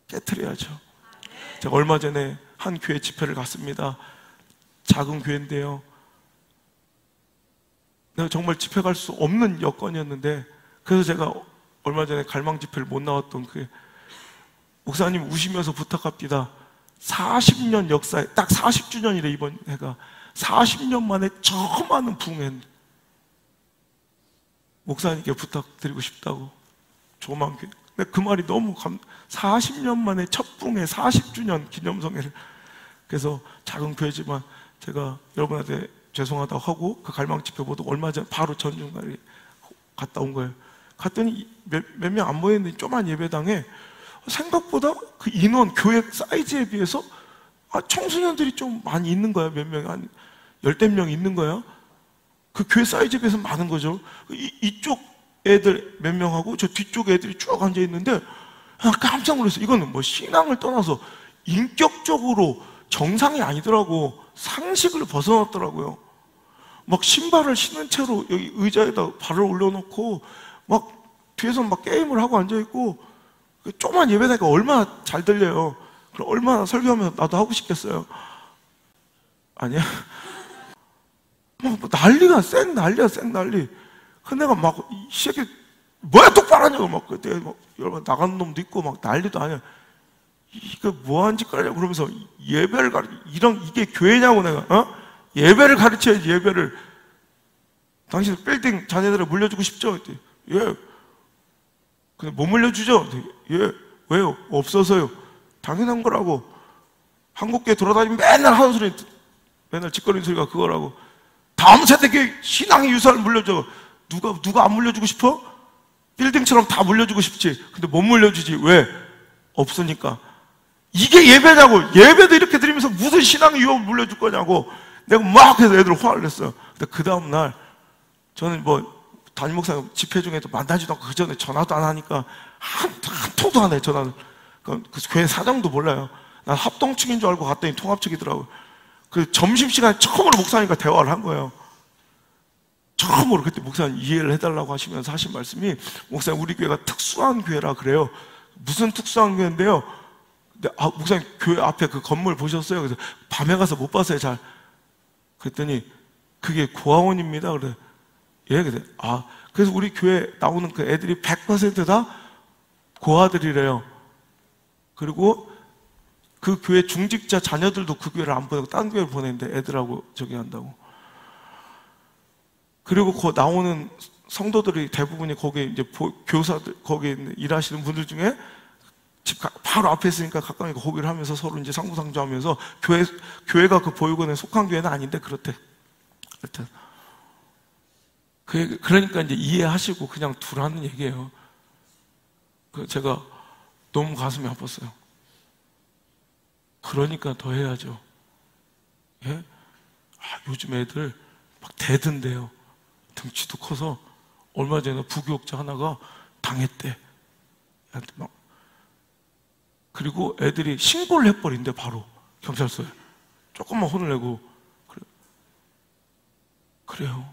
깨트려야죠. 제가 얼마 전에 한 교회 집회를 갔습니다. 작은 교회인데요, 내가 정말 집회 갈 수 없는 여건이었는데, 그래서 제가 얼마 전에 갈망 집회를 못 나왔던 그 목사님, 우시면서 부탁합니다. 40년 역사에 딱 40주년이래 이번 해가. 40년 만에 저 많은 부흥회, 목사님께 부탁드리고 싶다고. 조만 교회. 근데 그 말이 너무 40년 만에 첫 부흥회 40주년 기념성회를. 그래서 작은 교회지만 제가 여러분한테 죄송하다고 하고, 그 갈망 집회 모두 얼마 전 바로 전주날에 갔다 온 거예요. 갔더니 몇 명 안 모였는데 조그만 예배당에 생각보다 그 인원, 교회 사이즈에 비해서 청소년들이 좀 많이 있는 거야. 몇 명, 한 열댓 명 있는 거야. 그 교회 사이즈에 비해서 많은 거죠. 이쪽 애들 몇 명하고 저 뒤쪽 애들이 쭉 앉아 있는데 깜짝 놀랐어. 이거는 뭐 신앙을 떠나서 인격적으로 정상이 아니더라고. 상식을 벗어났더라고요. 막 신발을 신은 채로 여기 의자에다 발을 올려놓고 막 뒤에서 막 게임을 하고 앉아있고, 조그만 예배다니까 얼마나 잘 들려요. 그럼 얼마나 설교하면 나도 하고 싶겠어요. 아니야? 막 난리가, 쌩 난리야, 쌩 난리. 그 내가 막 이 새끼 뭐야 똑바로 하냐고 막 그때 막 여러분 나가는 놈도 있고 막 난리도 아니야. 이거 뭐하는 짓거리냐고 그러면서 예배를 이게 교회냐고. 내가 예배를 가르쳐야지, 예배를. 당신 빌딩 자녀들을 물려주고 싶죠? 예. 근데 못 물려주죠? 예. 왜요? 없어서요. 당연한 거라고. 한국교회 돌아다니면 맨날 하는 소리, 맨날 짓거리는 소리가 그거라고. 다음 세대에 신앙의 유산을 물려줘. 누가 안 물려주고 싶어? 빌딩처럼 다 물려주고 싶지. 근데 못 물려주지. 왜? 없으니까. 이게 예배냐고. 예배도 이렇게 드리면서 무슨 신앙의 유업을 물려줄 거냐고. 내가 막 해서 애들 화를 냈어요. 근데 그 다음날 저는 뭐 담임 목사님 집회 중에도 만나지도 않고 그 전에 전화도 안 하니까 한 통도 안 해. 전화를. 그 교회 사장도 몰라요. 난 합동측인 줄 알고 갔더니 통합측이더라고요. 그 점심시간에 처음으로 목사님과 대화를 한 거예요. 처음으로. 그때 목사님 이해를 해달라고 하시면서 하신 말씀이, 목사님 우리 교회가 특수한 교회라 그래요. 무슨 특수한 교회인데요? 근데 목사님 교회 앞에 그 건물 보셨어요? 그래서 밤에 가서 못 봤어요, 잘. 그랬더니 그게 고아원입니다. 그래. 예, 그래. 그래서 우리 교회 나오는 그 애들이 100% 다 고아들이래요. 그리고 그 교회 중직자 자녀들도 그 교회를 안 보내고 딴 교회를 보내는데 애들하고 저기 한다고. 그리고 그 나오는 성도들이 대부분이 거기 이제 교사들, 거기 일하시는 분들 중에 집 바로 앞에 있으니까 가까우니까 거기를 하면서 서로 이제 상부상조하면서, 교회가 그 보육원에 속한 교회는 아닌데 그렇대. 그러니까 이제 이해하시고 그냥 두라는 얘기예요. 제가 너무 가슴이 아팠어요. 그러니까 더 해야죠. 예? 요즘 애들 막 대든대요. 등치도 커서. 얼마 전에 부교육자 하나가 당했대. 막. 그리고 애들이 신고를 해버린대, 바로 경찰서에. 조금만 혼을 내고. 그래요.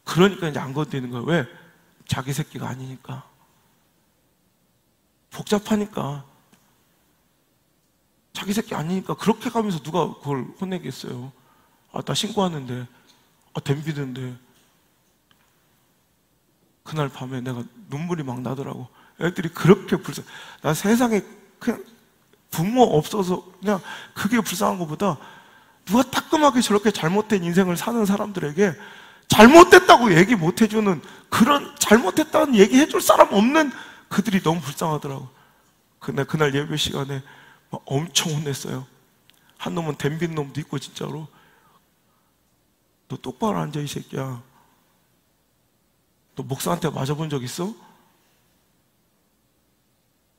그러니까 이제 안 건드리는 거예요. 왜? 자기 새끼가 아니니까. 복잡하니까. 자기 새끼 아니니까 그렇게 가면서 누가 그걸 혼내겠어요. 나 신고하는데. 덤비는데 그날 밤에 내가 눈물이 막 나더라고. 애들이 그렇게 나 세상에 그냥 부모 없어서 그냥 그게 불쌍한 것보다 누가 따끔하게 저렇게 잘못된 인생을 사는 사람들에게 잘못됐다고 얘기 못 해주는, 그런 잘못했다는 얘기 해줄 사람 없는 그들이 너무 불쌍하더라고. 근데 그날 예배 시간에 막 엄청 혼냈어요. 한 놈은 덤빈 놈도 있고, 진짜로 너 똑바로 앉아 이 새끼야. 너 목사한테 맞아본 적 있어?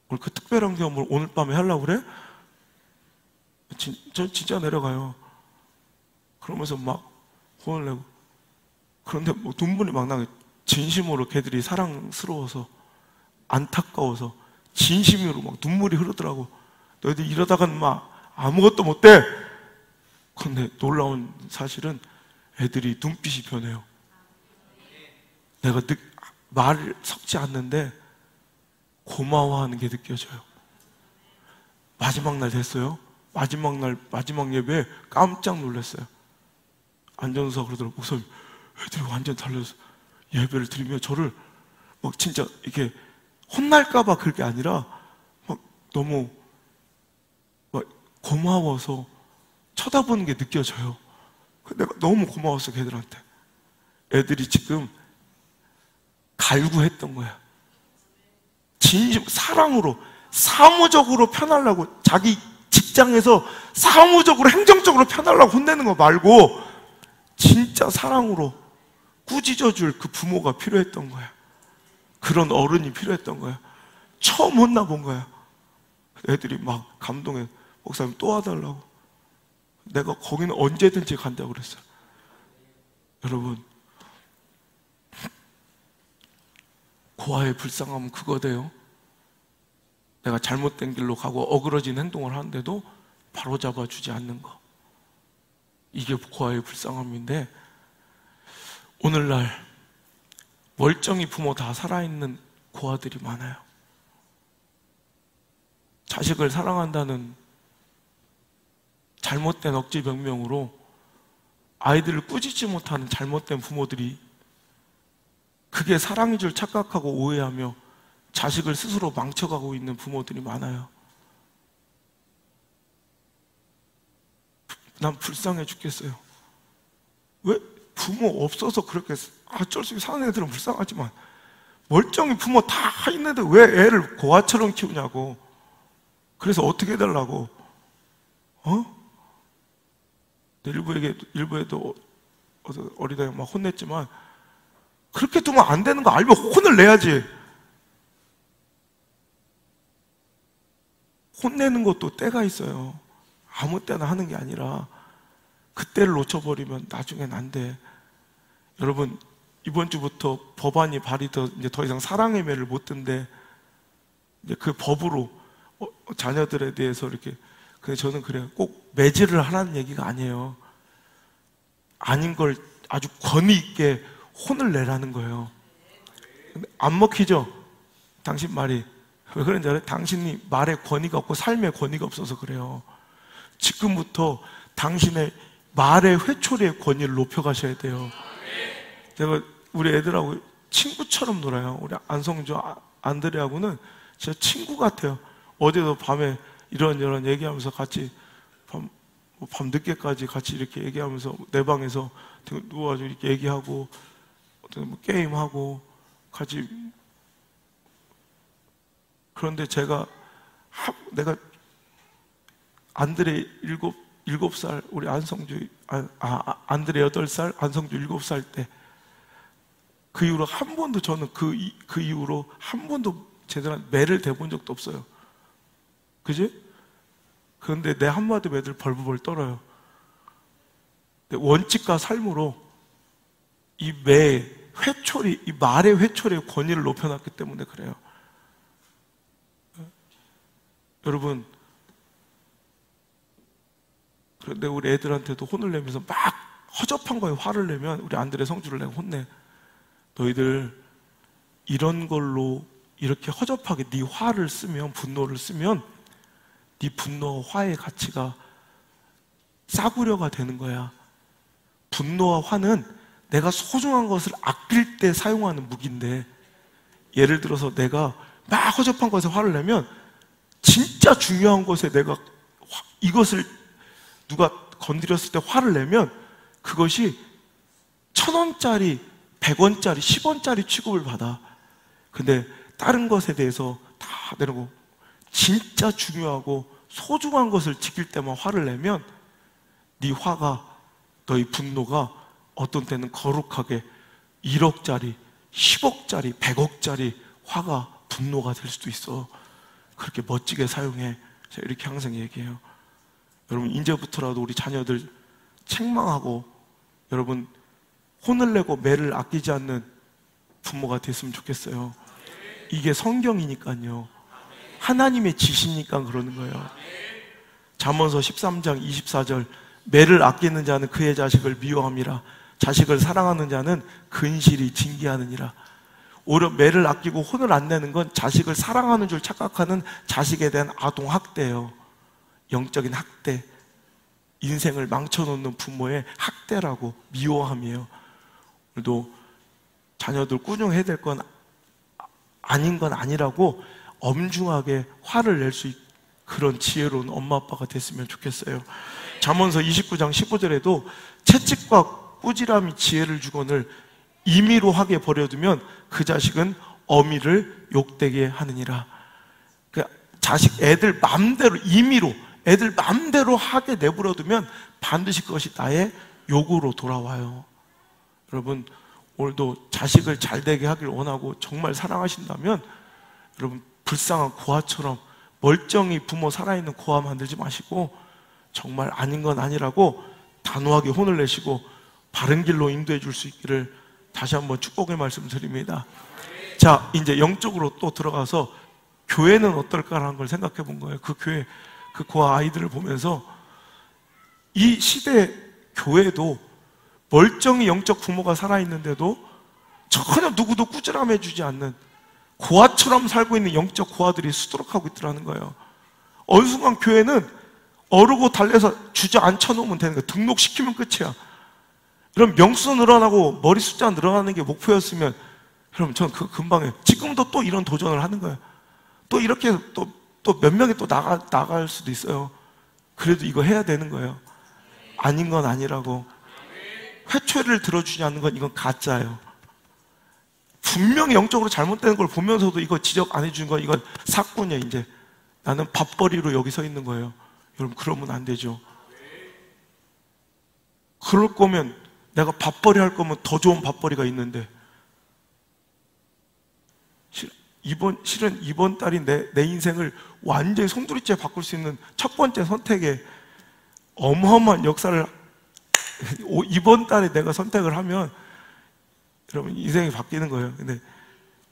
오늘 그 특별한 경험을 오늘 밤에 하려고 그래? 진짜 내려가요. 그러면서 막 혼을 내고. 그런데 뭐 눈물이 막 나게, 진심으로 걔들이 사랑스러워서, 안타까워서 진심으로 막 눈물이 흐르더라고. 너희들 이러다간 막 아무것도 못돼. 근데 놀라운 사실은 애들이 눈빛이 변해요. 내가 말을 섞지 않는데 고마워하는 게 느껴져요. 마지막 날 됐어요. 마지막 날, 마지막 예배에 깜짝 놀랐어요. 안전사 그러더라고. 목사님, 애들이 완전 달라서 예배를 드리며 저를 막 진짜 이렇게 혼날까봐 그게 아니라 막 너무 막 고마워서 쳐다보는 게 느껴져요. 내가 너무 고마웠어, 걔들한테. 애들이 지금 갈구했던 거야. 진심, 사랑으로, 사무적으로 편하려고, 자기 직장에서 사무적으로, 행정적으로 편하려고 혼내는 거 말고 진짜 사랑으로 꾸짖어줄 그 부모가 필요했던 거야. 그런 어른이 필요했던 거야. 처음 혼나본 거야. 애들이 막 감동해. 목사님 또 와달라고. 내가 거기는 언제든지 간다고 그랬어요. 여러분, 고아의 불쌍함은 그거대요. 내가 잘못된 길로 가고 어그러진 행동을 하는데도 바로잡아 주지 않는 거. 이게 고아의 불쌍함인데, 오늘날 멀쩡히 부모 다 살아있는 고아들이 많아요. 자식을 사랑한다는 잘못된 억지 명명으로 아이들을 꾸짖지 못하는 잘못된 부모들이 그게 사랑인 줄 착각하고 오해하며 자식을 스스로 망쳐가고 있는 부모들이 많아요. 난 불쌍해 죽겠어요. 왜? 부모 없어서 그렇게 어쩔 수 없이 사는 애들은 불쌍하지만 멀쩡히 부모 다 있는데 왜 애를 고아처럼 키우냐고. 그래서 어떻게 해달라고. 일부에도 어리다가 막 혼냈지만 그렇게 두면 안 되는 거 알면 혼을 내야지. 혼내는 것도 때가 있어요. 아무 때나 하는 게 아니라 그때를 놓쳐버리면 나중엔 안 돼. 여러분, 이번 주부터 법안이 발의돼 이제 더 이상 사랑의 매를 못 든대. 이제 그 법으로 자녀들에 대해서 이렇게. 근데 저는 그래요. 꼭 매질을 하라는 얘기가 아니에요. 아닌 걸 아주 권위 있게 혼을 내라는 거예요. 근데 안 먹히죠? 당신 말이. 왜 그런지 알아요? 당신이 말에 권위가 없고 삶에 권위가 없어서 그래요. 지금부터 당신의 말의 회초리의 권위를 높여가셔야 돼요. 제가 우리 애들하고 친구처럼 놀아요. 우리 안성주, 안드레하고는 진짜 친구 같아요. 어제도 밤에 이런저런 얘기하면서 같이 밤 늦게까지 같이 이렇게 얘기하면서 내 방에서 누워가지고 이렇게 얘기하고 뭐 게임하고 같이. 그런데 내가 안드레 7살, 우리 안성주, 안드레 8살, 안성주 7살 때, 그 이후로 한 번도 저는 그 이후로 한 번도 제대로 매를 대본 적도 없어요. 그지? 그런데 내 한마디 매들 벌벌 떨어요. 원칙과 삶으로 이 매, 회초리, 이 말의 회초리의 권위를 높여놨기 때문에 그래요. 여러분, 그런데 우리 애들한테도 혼을 내면서 막 허접한 거에 화를 내면 우리 안드레 성주를 내가 혼내. 너희들 이런 걸로 이렇게 허접하게 네 화를 쓰면, 분노를 쓰면 네 분노와 화의 가치가 싸구려가 되는 거야. 분노와 화는 내가 소중한 것을 아낄 때 사용하는 무기인데, 예를 들어서 내가 막 허접한 것에 화를 내면 진짜 중요한 것에 내가 이것을 누가 건드렸을 때 화를 내면 그것이 1,000원짜리, 100원짜리, 10원짜리 취급을 받아. 근데 다른 것에 대해서 다 내놓고 진짜 중요하고 소중한 것을 지킬 때만 화를 내면 네 화가, 너의 분노가 어떤 때는 거룩하게 1억짜리, 10억짜리, 100억짜리 화가, 분노가 될 수도 있어. 그렇게 멋지게 사용해. 제가 이렇게 항상 얘기해요. 여러분, 이제부터라도 우리 자녀들 책망하고 여러분 혼을 내고 매를 아끼지 않는 부모가 됐으면 좋겠어요. 이게 성경이니까요. 하나님의 지시니까 그러는 거예요. 잠언서 13장 24절, 매를 아끼는 자는 그의 자식을 미워함이라. 자식을 사랑하는 자는 근실이 징계하느니라. 오히려 매를 아끼고 혼을 안 내는 건 자식을 사랑하는 줄 착각하는 자식에 대한 아동학대예요. 영적인 학대, 인생을 망쳐놓는 부모의 학대라고, 미워함이에요. 오늘도 자녀들 꾸중해야 될 건 아닌 건 아니라고 엄중하게 화를 낼 수 있는 그런 지혜로운 엄마 아빠가 됐으면 좋겠어요. 잠언서 29장 15절에도 채찍과 꾸지람이 지혜를 주거늘 임의로 하게 버려두면 그 자식은 어미를 욕되게 하느니라. 그 자식, 애들 맘대로, 임의로 애들 맘대로 하게 내버려두면 반드시 그것이 나의 욕으로 돌아와요. 여러분, 오늘도 자식을 잘 되게 하길 원하고 정말 사랑하신다면 여러분, 불쌍한 고아처럼 멀쩡히 부모 살아있는 고아 만들지 마시고 정말 아닌 건 아니라고 단호하게 혼을 내시고 바른 길로 인도해 줄 수 있기를 다시 한번 축복의 말씀 드립니다. 자, 이제 영적으로 또 들어가서 교회는 어떨까라는 걸 생각해 본 거예요. 그 교회, 그 고아 아이들을 보면서 이 시대 교회도 멀쩡히 영적 부모가 살아있는데도 전혀 누구도 꾸지람해 주지 않는 고아처럼 살고 있는 영적 고아들이 수두룩하고 있더라는 거예요. 어느 순간 교회는 어르고 달래서 주저앉혀 놓으면 되는 거예요. 등록시키면 끝이야. 그럼 명수 늘어나고 머리 숫자 늘어나는 게 목표였으면, 그럼 저는 그 금방에 지금도 또 이런 도전을 하는 거예요. 또 이렇게 또 몇 명이 또 나갈 수도 있어요. 그래도 이거 해야 되는 거예요. 아닌 건 아니라고. 회초리를 들어주지 않는 건 이건 가짜예요. 분명히 영적으로 잘못되는 걸 보면서도 이거 지적 안 해주는 건 이건 사건이야. 이제 나는 밥벌이로 여기 서 있는 거예요. 여러분, 그러면 안 되죠. 그럴 거면 내가 밥벌이 할 거면 더 좋은 밥벌이가 있는데, 실은 이번 달이 내 인생을 완전히 송두리째 바꿀 수 있는 첫 번째 선택에 어마어마한 역사를, 이번 달에 내가 선택을 하면 여러분 인생이 바뀌는 거예요. 근데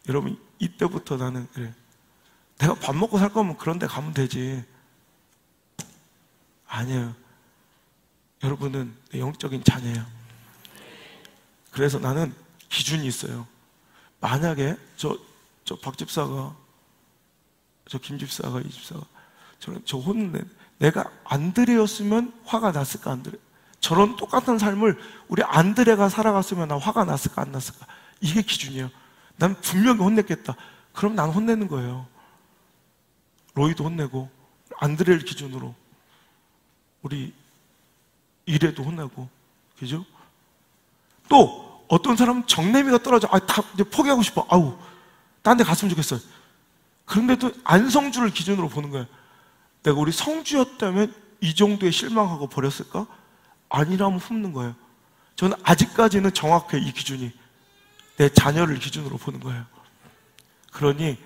여러분, 이때부터 나는 그래, 내가 밥 먹고 살 거면 그런 데 가면 되지. 아니에요. 여러분은 내 영적인 자녀예요. 그래서 나는 기준이 있어요. 만약에 저 박 집사가, 저 김 집사가, 이 집사가 저 혼내, 내가 안드레였으면 화가 났을까 안 드레? 저런 똑같은 삶을 우리 안드레가 살아갔으면 나 화가 났을까 안 났을까? 이게 기준이에요. 난 분명히 혼냈겠다. 그럼 난 혼내는 거예요. 로이도 혼내고, 안드레를 기준으로 우리 이래도 혼내고, 그죠? 또 어떤 사람은 정내미가 떨어져, 다 이제 포기하고 싶어. 아우, 딴 데 갔으면 좋겠어요. 그런데도 안성주를 기준으로 보는 거예요. 내가 우리 성주였다면 이 정도에 실망하고 버렸을까? 아니라면 품는 거예요. 저는 아직까지는 정확해요. 이 기준이 내 자녀를 기준으로 보는 거예요. 그러니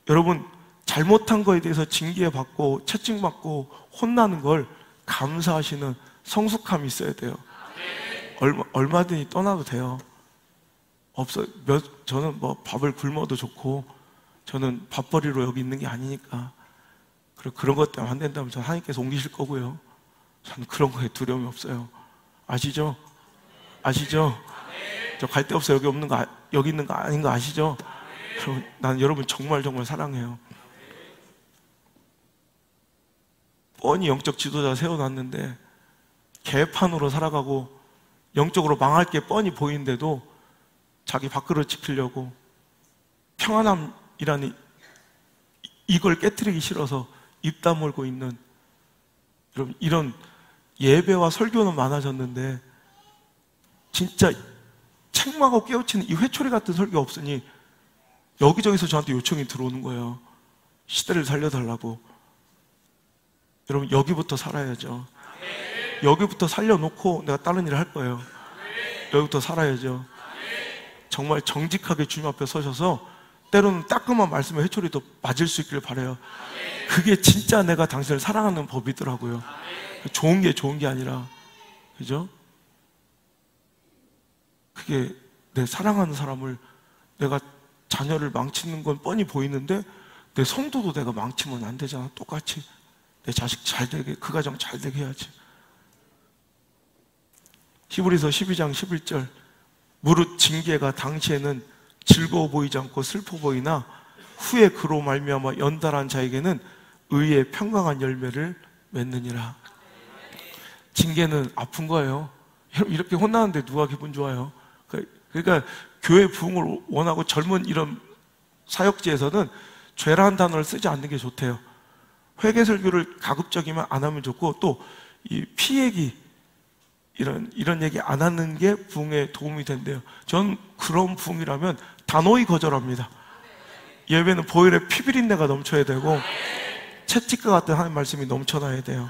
여러분, 잘못한 거에 대해서 징계받고 채찍받고 혼나는 걸 감사하시는 성숙함이 있어야 돼요. 얼마든지 떠나도 돼요. 저는 뭐 밥을 굶어도 좋고, 저는 밥벌이로 여기 있는 게 아니니까. 그리고 그런 것 때문에 안 된다면 저는 하나님께서 옮기실 거고요. 저는 그런 거에 두려움이 없어요. 아시죠? 아시죠? 저 갈 데 없어요. 여기 있는 거 아닌 거 아시죠? 난 여러분 정말 사랑해요. 뻔히 영적 지도자 세워놨는데 개판으로 살아가고 영적으로 망할 게 뻔히 보이는데도 자기 밥그릇 지키려고 평안함이라는 이걸 깨트리기 싫어서 입 다물고 있는, 여러분, 이런 예배와 설교는 많아졌는데 진짜 책망하고 깨우치는 이 회초리 같은 설교 없으니 여기저기서 저한테 요청이 들어오는 거예요. 시대를 살려달라고. 여러분, 여기부터 살아야죠. 여기부터 살려놓고 내가 다른 일을 할 거예요. 여기부터 살아야죠. 정말 정직하게 주님 앞에 서셔서 때로는 따끔한 말씀의 회초리도 맞을 수 있기를 바라요. 그게 진짜 내가 당신을 사랑하는 법이더라고요. 좋은 게 아니라, 그죠? 그게 내 사랑하는 사람을, 내가 자녀를 망치는 건 뻔히 보이는데 내 성도도 내가 망치면 안 되잖아. 똑같이 내 자식 잘 되게, 그 가정 잘 되게 해야지. 히브리서 12장 11절, 무릇 징계가 당시에는 즐거워 보이지 않고 슬퍼 보이나 후에 그로 말미암아 연달한 자에게는 의의 평강한 열매를 맺느니라. 징계는 아픈 거예요. 이렇게 혼나는데 누가 기분 좋아요? 그러니까 교회 부흥을 원하고 젊은 이런 사역지에서는 죄라는 단어를 쓰지 않는 게 좋대요. 회개 설교를 가급적이면 안 하면 좋고, 또 이 피얘기, 이런 얘기 안 하는 게 부흥에 도움이 된대요. 전 그런 부흥이라면 단호히 거절합니다. 예배는 보혈의 피비린내가 넘쳐야 되고 채찍과 같은 하나님 말씀이 넘쳐나야 돼요.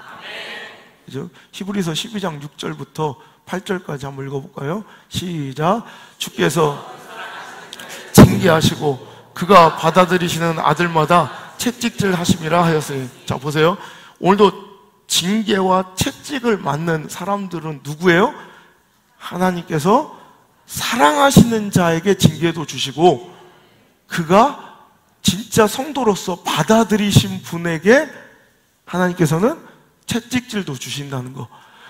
그죠? 히브리서 12장 6절부터 8절까지 한번 읽어볼까요? 시작. 주께서 징계하시고 그가 받아들이시는 아들마다 채찍질 하심이라 하였으니. 자, 보세요. 오늘도 징계와 채찍을 맞는 사람들은 누구예요? 하나님께서 사랑하시는 자에게 징계도 주시고 그가 진짜 성도로서 받아들이신 분에게 하나님께서는 채찍질도 주신다는 거.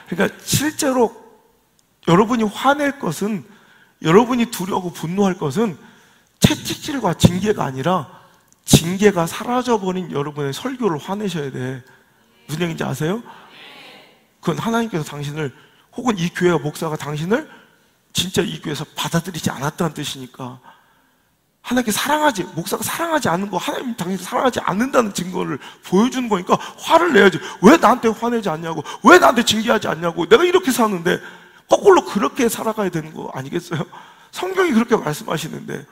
그러니까 실제로 여러분이 화낼 것은, 여러분이 두려워하고 분노할 것은 채찍질과 징계가 아니라 징계가 사라져버린 여러분의 설교를 화내셔야 돼. 무슨 얘기인지 아세요? 그건 하나님께서 당신을, 혹은 이 교회와 목사가 당신을 진짜 이 교회에서 받아들이지 않았다는 뜻이니까. 하나님께 사랑하지, 목사가 사랑하지 않는 거, 하나님 당신을 사랑하지 않는다는 증거를 보여주는 거니까 화를 내야지. 왜 나한테 화내지 않냐고, 왜 나한테 징계하지 않냐고, 내가 이렇게 사는데. 거꾸로 그렇게 살아가야 되는 거 아니겠어요? 성경이 그렇게 말씀하시는데.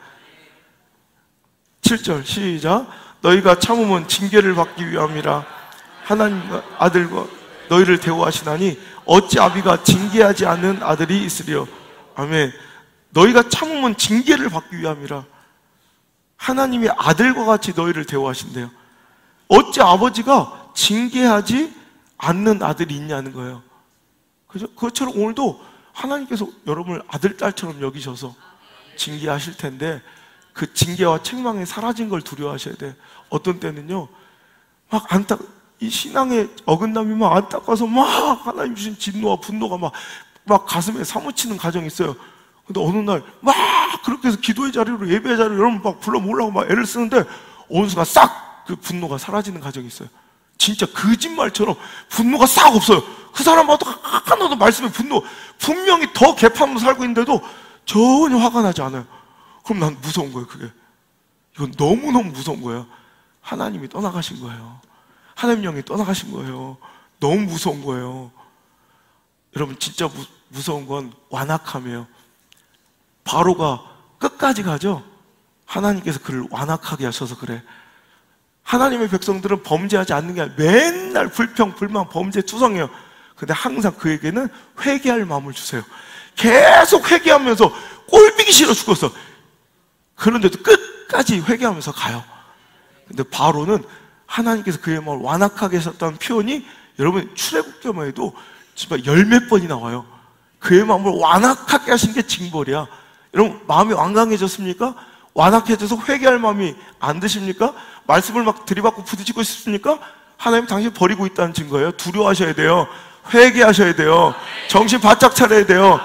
7절 시작. 너희가 참음은 징계를 받기 위함이라 하나님과 아들과 너희를 대우하시나니 어찌 아비가 징계하지 않는 아들이 있으리요. 아멘. 너희가 참음은 징계를 받기 위함이라 하나님이 아들과 같이 너희를 대우하신대요. 어찌 아버지가 징계하지 않는 아들이 있냐는 거예요. 그죠? 그것처럼 오늘도 하나님께서 여러분을 아들, 딸처럼 여기셔서 징계하실 텐데 그 징계와 책망이 사라진 걸 두려워하셔야 돼. 어떤 때는요, 막 이 신앙의 어긋남이 막 안타까워서 막 하나님 주신 진노와 분노가 막 가슴에 사무치는 가정이 있어요. 근데 어느 날 막 그렇게 해서 기도의 자리로, 예배의 자리로 여러분 막 불러 모으려고 막 애를 쓰는데 어느 순간 싹 그 분노가 사라지는 가정이 있어요. 진짜 거짓말처럼 분노가 싹 없어요. 그 사람마다 하나도 말씀에 분노, 분명히 더 개판으로 살고 있는데도 전혀 화가 나지 않아요. 그럼 난 무서운 거예요, 그게. 이건 너무너무 무서운 거예요. 하나님이 떠나가신 거예요. 하나님 영이 떠나가신 거예요. 너무 무서운 거예요. 여러분, 진짜 무서운 건 완악함이에요. 바로가 끝까지 가죠? 하나님께서 그를 완악하게 하셔서 그래. 하나님의 백성들은 범죄하지 않는 게 아니라 맨날 불평, 불만, 범죄 투성해요. 근데 항상 그에게는 회개할 마음을 주세요. 계속 회개하면서 꼴보기 싫어 죽었어. 그런데도 끝까지 회개하면서 가요. 근데 바로는 하나님께서 그의 마음을 완악하게 하셨다는 표현이 여러분 출애굽기만 해도 정말 열몇 번이 나와요. 그의 마음을 완악하게 하신 게 징벌이야. 여러분, 마음이 완강해졌습니까? 완악해져서 회개할 마음이 안 드십니까? 말씀을 막 들이받고 부딪히고 싶습니까? 하나님 당신 버리고 있다는 증거예요. 두려워하셔야 돼요. 회개하셔야 돼요. 정신 바짝 차려야 돼요.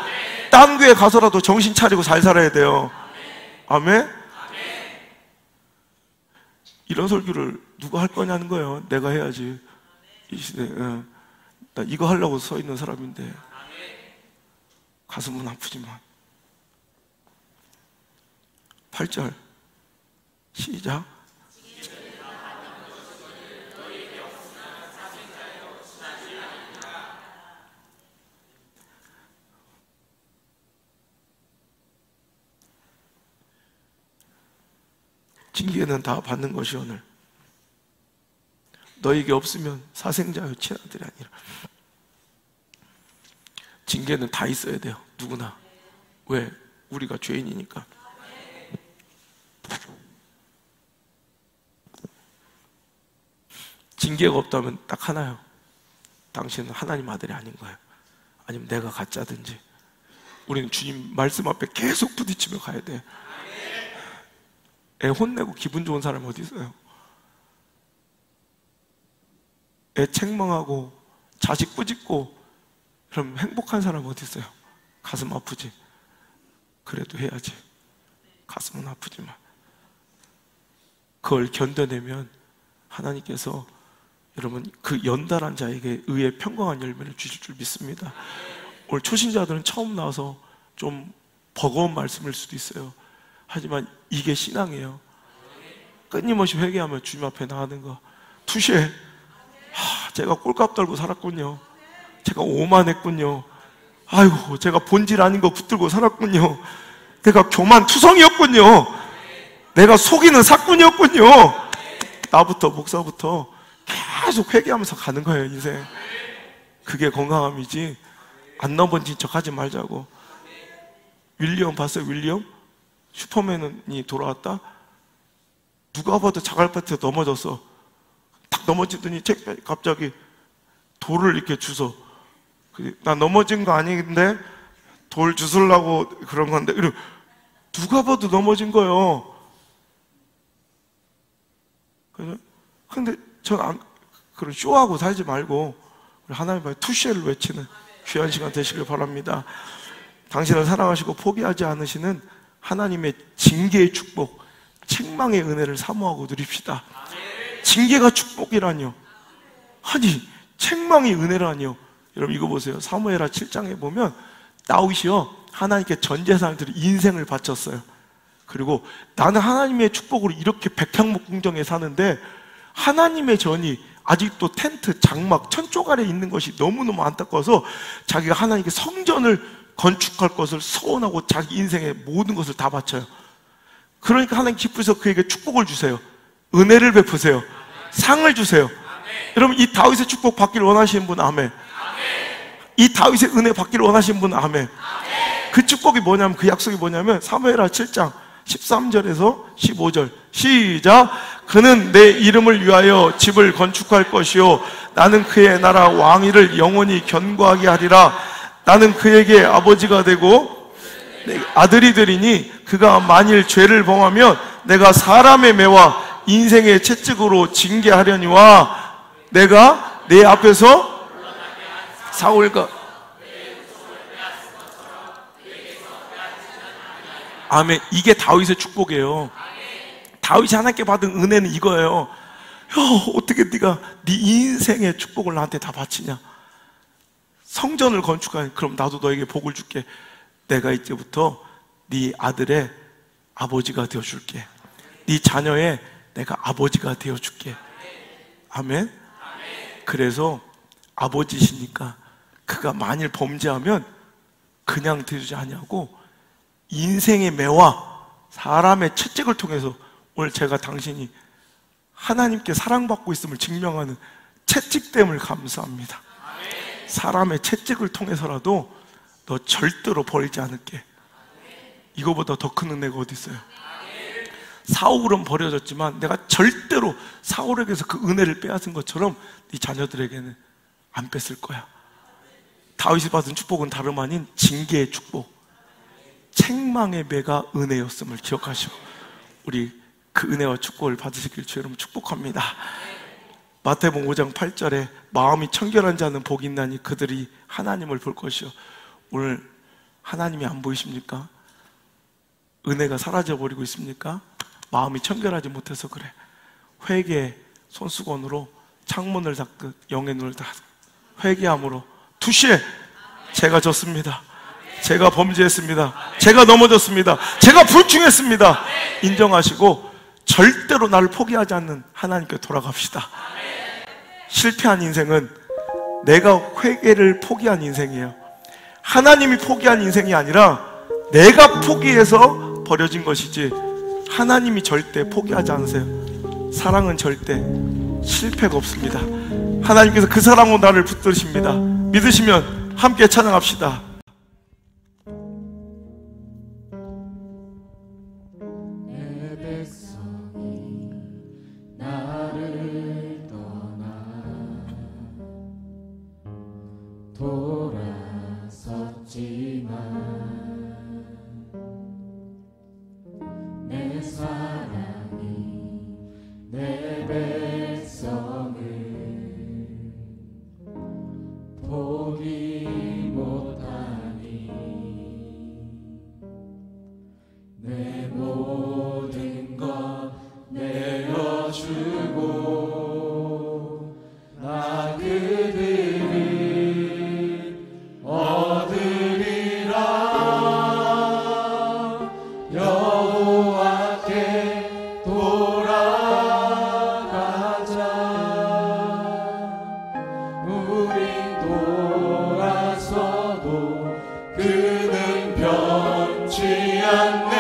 딴 교회 가서라도 정신 차리고 잘 살아야 돼요. 아멘? 이런 설교를 누가 할 거냐는 거예요. 내가 해야지. 이 시대에. 나 이거 하려고 서 있는 사람인데. 가슴은 아프지만. 8절 시작. 징계는 다 받는 것이오늘 너에게 없으면 사생자여 친아들이 아니라. 징계는 다 있어야 돼요, 누구나. 왜? 우리가 죄인이니까. 징계가 없다면 딱 하나요. 당신은 하나님 아들이 아닌 거예요. 아니면 내가 가짜든지. 우리는 주님 말씀 앞에 계속 부딪히며 가야 돼. 애 혼내고 기분 좋은 사람 어디 있어요? 애 책망하고 자식 꾸짖고 그럼 행복한 사람 어디 있어요? 가슴 아프지. 그래도 해야지. 가슴은 아프지만 그걸 견뎌내면 하나님께서 여러분 그 연달한 자에게 의의 평강한 열매를 주실 줄 믿습니다. 오늘 초신자들은 처음 나와서 좀 버거운 말씀일 수도 있어요. 하지만 이게 신앙이에요. 끊임없이 회개하며 주님 앞에 나가는 거. 투시에 제가 꼴값 떨고 살았군요. 제가 오만했군요. 아이고 제가 본질 아닌 거 붙들고 살았군요. 내가 교만 투성이었군요. 내가 속이는 사꾼이었군요. 나부터 목사부터 계속 회개하면서 가는 거예요, 인생. 그게 건강함이지. 안 넘어진 척 하지 말자고. 윌리엄 봤어요? 윌리엄? 슈퍼맨이 돌아왔다? 누가 봐도 자갈밭에 넘어졌어. 탁 넘어지더니 갑자기 돌을 이렇게 주워. 나 넘어진 거 아닌데 돌 주술라고 그런 건데. 누가 봐도 넘어진 거예요. 근데 전 그런 쇼하고 살지 말고 하나님의 투시엘을 외치는 귀한 시간 되시길 바랍니다. 당신을 사랑하시고 포기하지 않으시는 하나님의 징계의 축복, 책망의 은혜를 사모하고 누립시다. 징계가 축복이라뇨. 아니 책망이 은혜라뇨. 여러분 이거 보세요. 사무엘하 7장에 보면 다윗이요 하나님께 전 재산을 들여 인생을 바쳤어요. 그리고 나는 하나님의 축복으로 이렇게 백향목궁정에 사는데 하나님의 전이 아직도 텐트, 장막, 천쪽 아래에 있는 것이 너무너무 안타까워서 자기가 하나님께 성전을 건축할 것을 소원하고 자기 인생의 모든 것을 다 바쳐요. 그러니까 하나님 기쁘셔서 그에게 축복을 주세요. 은혜를 베푸세요. 상을 주세요. 여러분 이 다윗의 축복 받기를 원하시는 분 아멘. 이 다윗의 은혜 받기를 원하시는 분 아멘. 그 축복이 뭐냐면 그 약속이 뭐냐면 사무엘하 7장 13절에서 15절 시작. 그는 내 이름을 위하여 집을 건축할 것이요 나는 그의 나라 왕위를 영원히 견고하게 하리라. 나는 그에게 아버지가 되고 아들이 되리니 그가 만일 죄를 범하면 내가 사람의 매와 인생의 채찍으로 징계하려니와 내가 내 앞에서 사울과 아멘. 이게 다윗의 축복이에요. 다윗이 하나님께 받은 은혜는 이거예요. 어떻게 네가 네 인생의 축복을 나한테 다 바치냐. 성전을 건축하니 그럼 나도 너에게 복을 줄게. 내가 이제부터 네 아들의 아버지가 되어줄게. 네 자녀의 내가 아버지가 되어줄게. 아멘. 그래서 아버지시니까 그가 만일 범죄하면 그냥 되지 아니하고 인생의 매와 사람의 채찍을 통해서 오늘 제가 당신이 하나님께 사랑받고 있음을 증명하는 채찍됨을 감사합니다. 사람의 채찍을 통해서라도 너 절대로 버리지 않을게. 이거보다 더 큰 은혜가 어디 있어요? 사울은 버려졌지만 내가 절대로 사울에게서 그 은혜를 빼앗은 것처럼 네 자녀들에게는 안 뺐을 거야. 다윗이 받은 축복은 다름 아닌 징계의 축복, 책망의 매가 은혜였음을 기억하시고 우리 그 은혜와 축복을 받으시길 주의 이름으로 축복합니다. 마태복음 5장 8절에 마음이 청결한 자는 복이 있나니 그들이 하나님을 볼 것이요. 오늘 하나님이 안 보이십니까? 은혜가 사라져버리고 있습니까? 마음이 청결하지 못해서 그래. 회개의 손수건으로 창문을 닦듯 영의 눈을 다 회개함으로 투시에 제가 졌습니다. 제가 범죄했습니다. 제가 넘어졌습니다. 제가 불충했습니다. 인정하시고 절대로 나를 포기하지 않는 하나님께 돌아갑시다. 실패한 인생은 내가 회개를 포기한 인생이에요. 하나님이 포기한 인생이 아니라 내가 포기해서 버려진 것이지, 하나님이 절대 포기하지 않으세요. 사랑은 절대 실패가 없습니다. 하나님께서 그 사랑으로 나를 붙드십니다. 믿으시면 함께 찬양합시다. 내 백성이 나를 떠나 돌아섰지만 내 사랑이 내 백성을 포기 못하니 내 모든 것 내어주고 나 그들을 얻으리라. 여호와께 돌아가자. 우린 돌아서도 그는 변치 않네.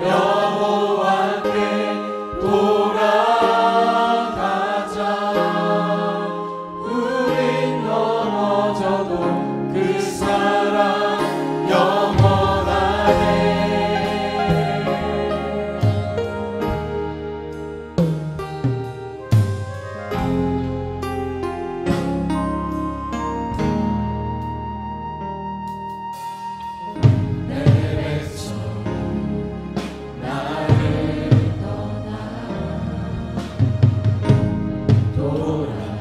여호와께 돌아가자. 우린 넘어져도 그 사랑 영원하네. 내 백성 나를 떠나 돌아섰지만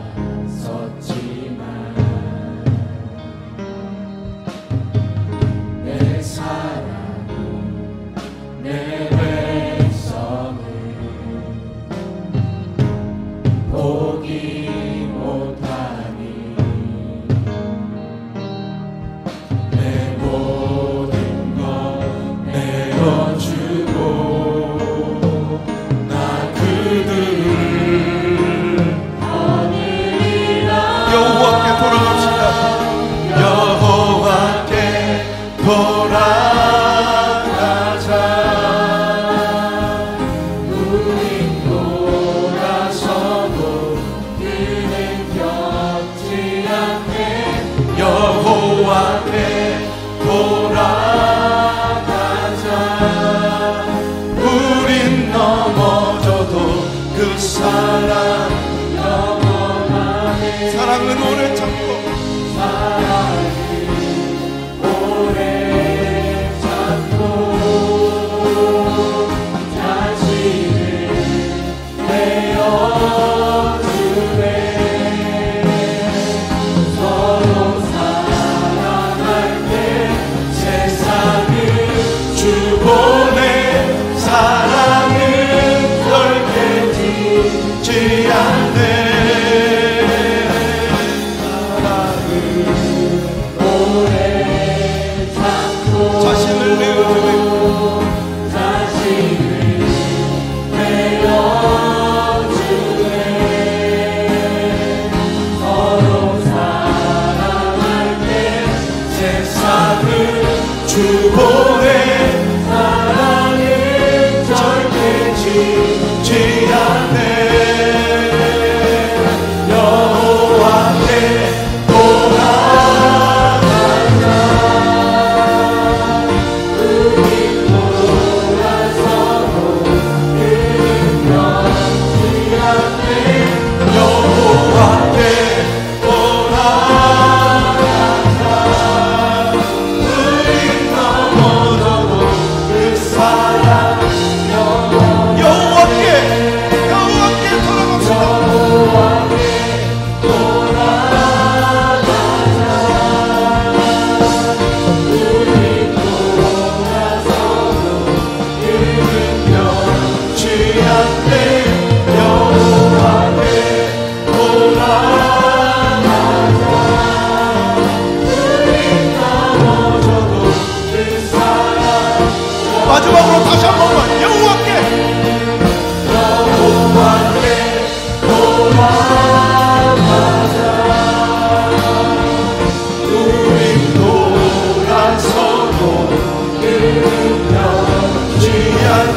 내 사랑이 내 백성을 포기 못하니 내 모든 것 내어주고 나 그들을 얻으리라. 여호와께 돌아갑시다. 여호와께 돌아가자. 우린 돌아서도 그는 변치 않네. 여호와께 돌아가자. 우린 넘어져도 그 사랑 영원하네. 사랑은 오래 참고 사랑을 오래 참고 자신을 내어주네. 서로 사랑할 때 세상을 주보내. 사랑은 절대 지지 않네. 사랑은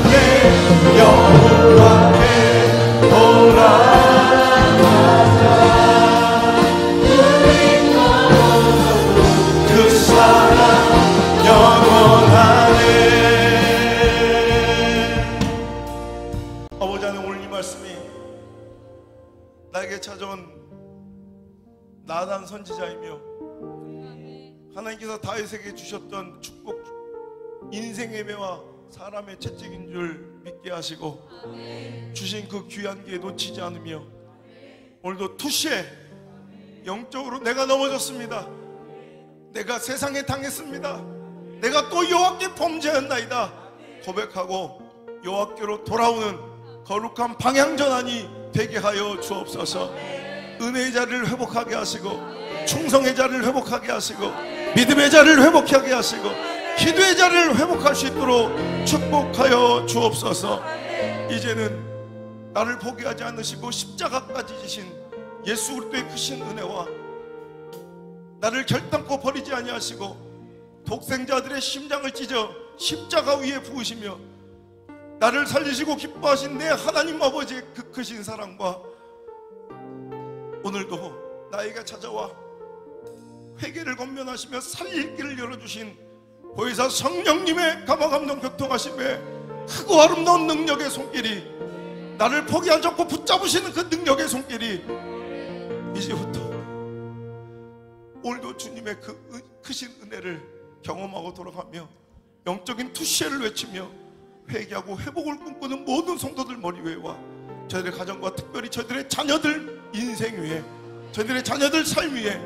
내 여호와께 돌아가자. 그 사랑 영원하네. 아버지 하나님, 오늘 이 말씀이 나에게 찾아온 나단 선지자이며 하나님께서 다윗에게 주셨던 축복, 인생의 매와 사람의 채찍인 줄 믿게 하시고 주신 그 귀한 기회 놓치지 않으며 오늘도 투시에 영적으로 내가 넘어졌습니다. 내가 세상에 당했습니다. 내가 또 여호와께 범죄했나이다 고백하고 여호와께로 돌아오는 거룩한 방향전환이 되게 하여 주옵소서. 은혜의 자리를 회복하게 하시고 충성의 자리를 회복하게 하시고 믿음의 자리를 회복하게 하시고 기도의 자리를 회복할 수 있도록 축복하여 주옵소서. 이제는 나를 포기하지 않으시고 십자가까지 지신 예수 그리스도의 크신 은혜와 나를 결단코 버리지 아니하시고 독생자들의 심장을 찢어 십자가 위에 부으시며 나를 살리시고 기뻐하신 내 하나님 아버지의 그 크신 사랑과 오늘도 나에게 찾아와 회개를 권면하시며 살릴 길을 열어주신 보혜사 성령님의 감화감동 교통하심에 크고 아름다운 능력의 손길이, 나를 포기하지 않고 붙잡으시는 그 능력의 손길이 이제부터 오늘도 주님의 그 크신 은혜를 경험하고 돌아가며 영적인 투시를 외치며 회개하고 회복을 꿈꾸는 모든 성도들 머리 위에와 저희들의 가정과 특별히 저희들의 자녀들 인생 위에, 저희들의 자녀들 삶 위에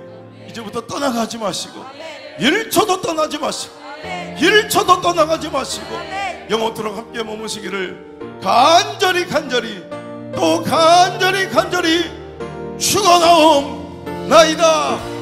이제부터 떠나가지 마시고 1초도 떠나지 마시고 1초도 떠나가지 마시고 영원토록 함께 머무시기를 간절히 또 간절히 축원하옵나이다.